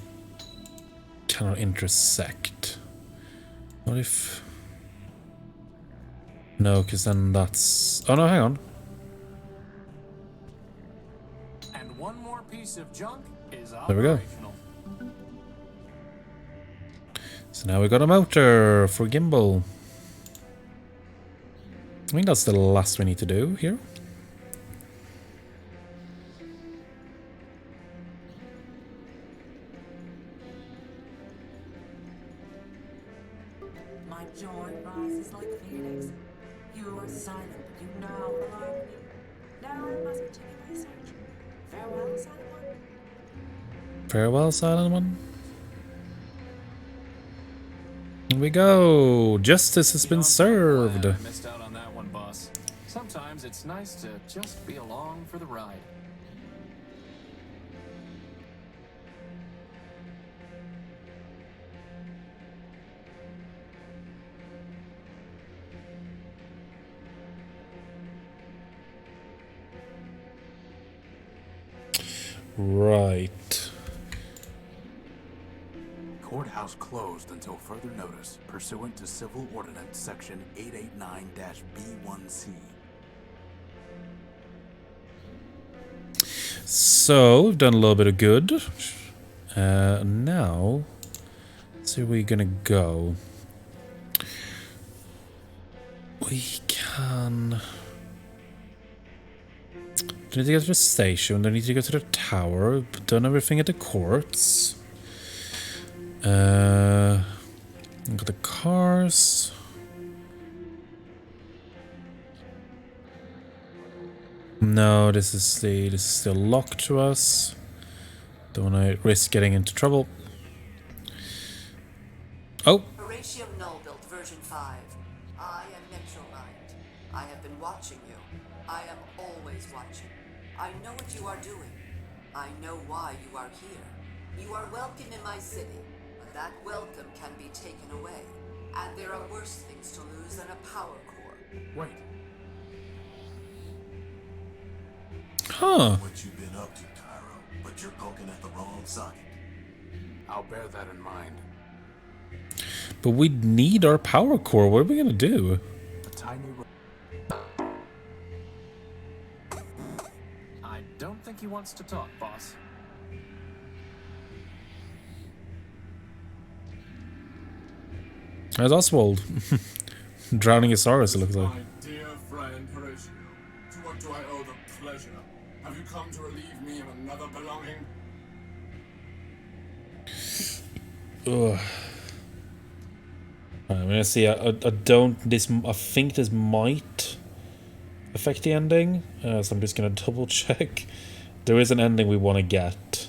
cannot intersect. What if? No, because then that's. Oh no, hang on. And one more piece of junk is There we go. operational. So now we got a motor for gimbal. I think that's the last we need to do here. My joy rises like a phoenix. You are silent, but you now alarm me. Now I must continue my search. Farewell, silent one. Farewell, silent one. Here we go. Justice has been served. I missed out on that one, boss. Sometimes it's nice to just be along for the ride. Right. Courthouse closed until further notice, pursuant to Civil Ordinance Section 889-B1C. So, we've done a little bit of good. Now, let's see where we're gonna go. We can... Do we need to go to the station? Do we need to go to the tower? We've done everything at the courts. Got the cars. No, this is still locked to us. Don't want to risk getting into trouble. Oh, Horatio Null built version 5. I am Metromind. I have been watching you. I am always watching. I know what you are doing. I know why you are here. You are welcome in my city, but that welcome can be taken away. And there are worse things to lose than a power core. Wait, huh. What you been up to, Tyro? But you're poking at the wrong socket. I'll bear that in mind. But we need our power core. What are we gonna do? A tiny... I don't think he wants to talk, boss. There's Oswald. Drowning his sorrows, it looks like. My dear friend Horatio, to what do I owe the pleasure? Have you come to relieve me of another belonging? Ugh. I'm gonna see. I don't. I think this might affect the ending. So I'm just gonna double check. There is an ending we want to get.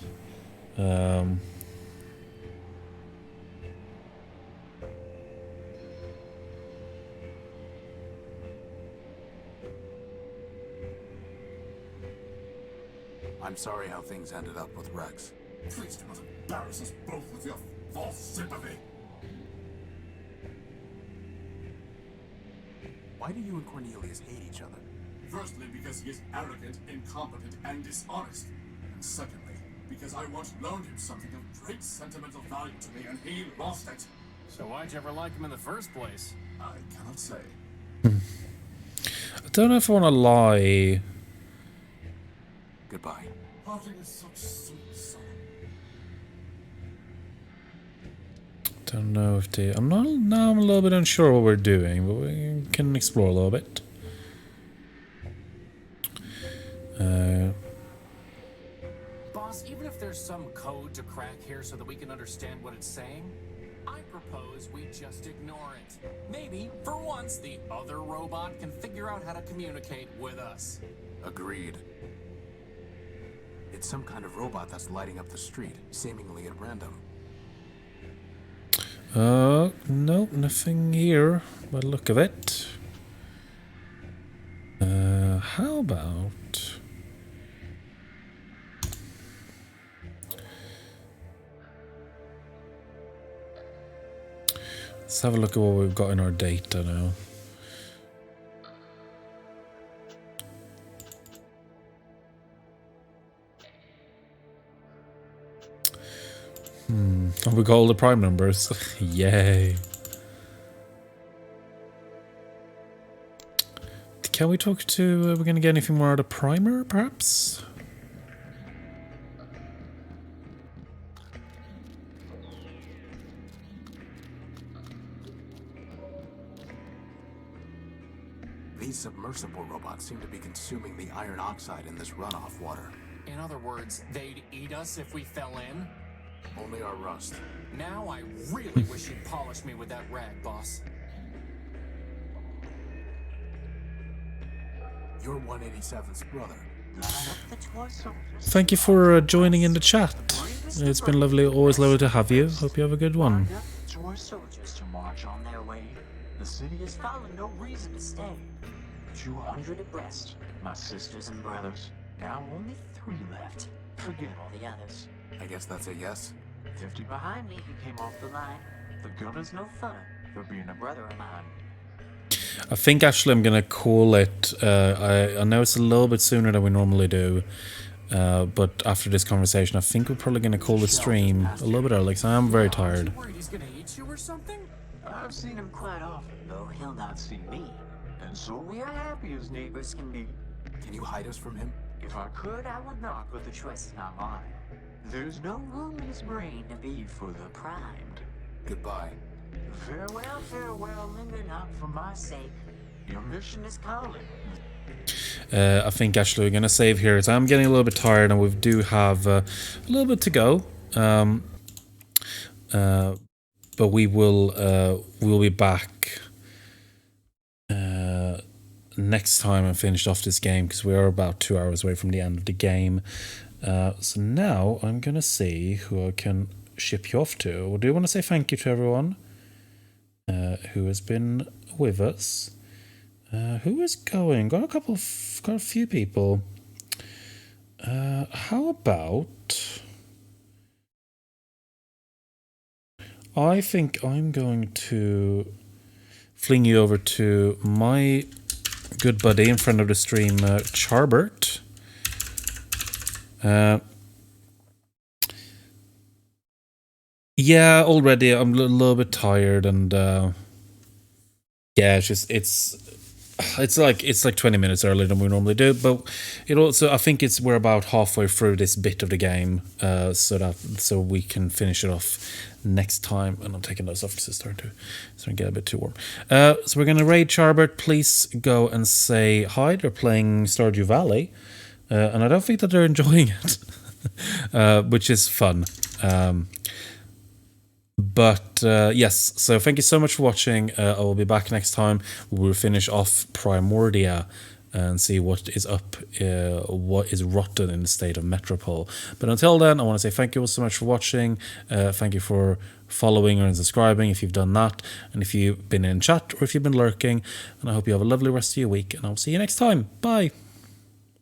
I'm sorry how things ended up with Rex. Please do not embarrass us both with your false sympathy. Why do you and Cornelius hate each other? Firstly, because he is arrogant, incompetent, and dishonest. And secondly, because I once loaned him something of great sentimental value to me and he lost it. So why'd you ever like him in the first place? I cannot say. I don't know if I want to lie. Goodbye. Parting is such sweet sorrow. Don't know if they. I'm not. Now I'm a little bit unsure what we're doing, but we can explore a little bit. Boss, even if there's some code to crack here so that we can understand what it's saying, I propose we just ignore it. Maybe, for once, the other robot can figure out how to communicate with us. Agreed. It's some kind of robot that's lighting up the street, seemingly at random. No, nothing here by the look of it. How about... Let's have a look at what we've got in our data now. Oh, we got all the prime numbers. Yay. Can we talk to... we're going to get anything more out of Primer, perhaps? These submersible robots seem to be consuming the iron oxide in this runoff water. In other words, they'd eat us if we fell in? Only our rust. Now I really wish you'd polish me with that rag, boss. You're 187th's brother. Thank you for joining in the chat. It's been lovely, always lovely to have you. Hope you have a good one. Tour soldiers to march on their way. The city has found no reason to stay. 200 abreast, my sisters and brothers. Now only 3 left. Forget all the others. I guess that's a yes. 50 behind me who came off the line. The gunner's no fun for being a brother of mine. I think actually I'm going to call it... I know it's a little bit sooner than we normally do. But after this conversation, I think we're probably going to call the stream a little bit early, because I am very tired. Worried he's gonna eat you or something? I've seen him quite often, though he'll not see me. And so we are happy as neighbors can be. Can you hide us from him? If I could, I would not, but the choice is not mine. There's no room in his brain to be for the primed. Goodbye. Farewell, farewell, linger not for my sake. Your mission is calling. I think actually we're going to save here, because I'm getting a little bit tired and we do have a little bit to go. But we'll be back next time I finished off this game, because we are about 2 hours away from the end of the game. So now I'm going to see who I can ship you off to. Do you want to say thank you to everyone who has been with us? Who is going? Got a few people. How about... I think I'm going to fling you over to my good buddy and friend of the stream, Charbert. Yeah, already I'm a little bit tired, and yeah, it's like 20 minutes earlier than we normally do, but it also, I think we're about halfway through this bit of the game, so we can finish it off next time. And I'm taking those off because it's starting to get a bit too warm. So we're gonna raid Charbert. Please go and say hi. They're playing Stardew Valley. and I don't think that they're enjoying it, which is fun. But yes, so thank you so much for watching. I will be back next time. We will finish off Primordia and see what is up, what is rotten in the state of Metropol. But until then, I want to say thank you all so much for watching. Thank you for following or subscribing if you've done that, and if you've been in chat or if you've been lurking. And I hope you have a lovely rest of your week, and I'll see you next time. Bye.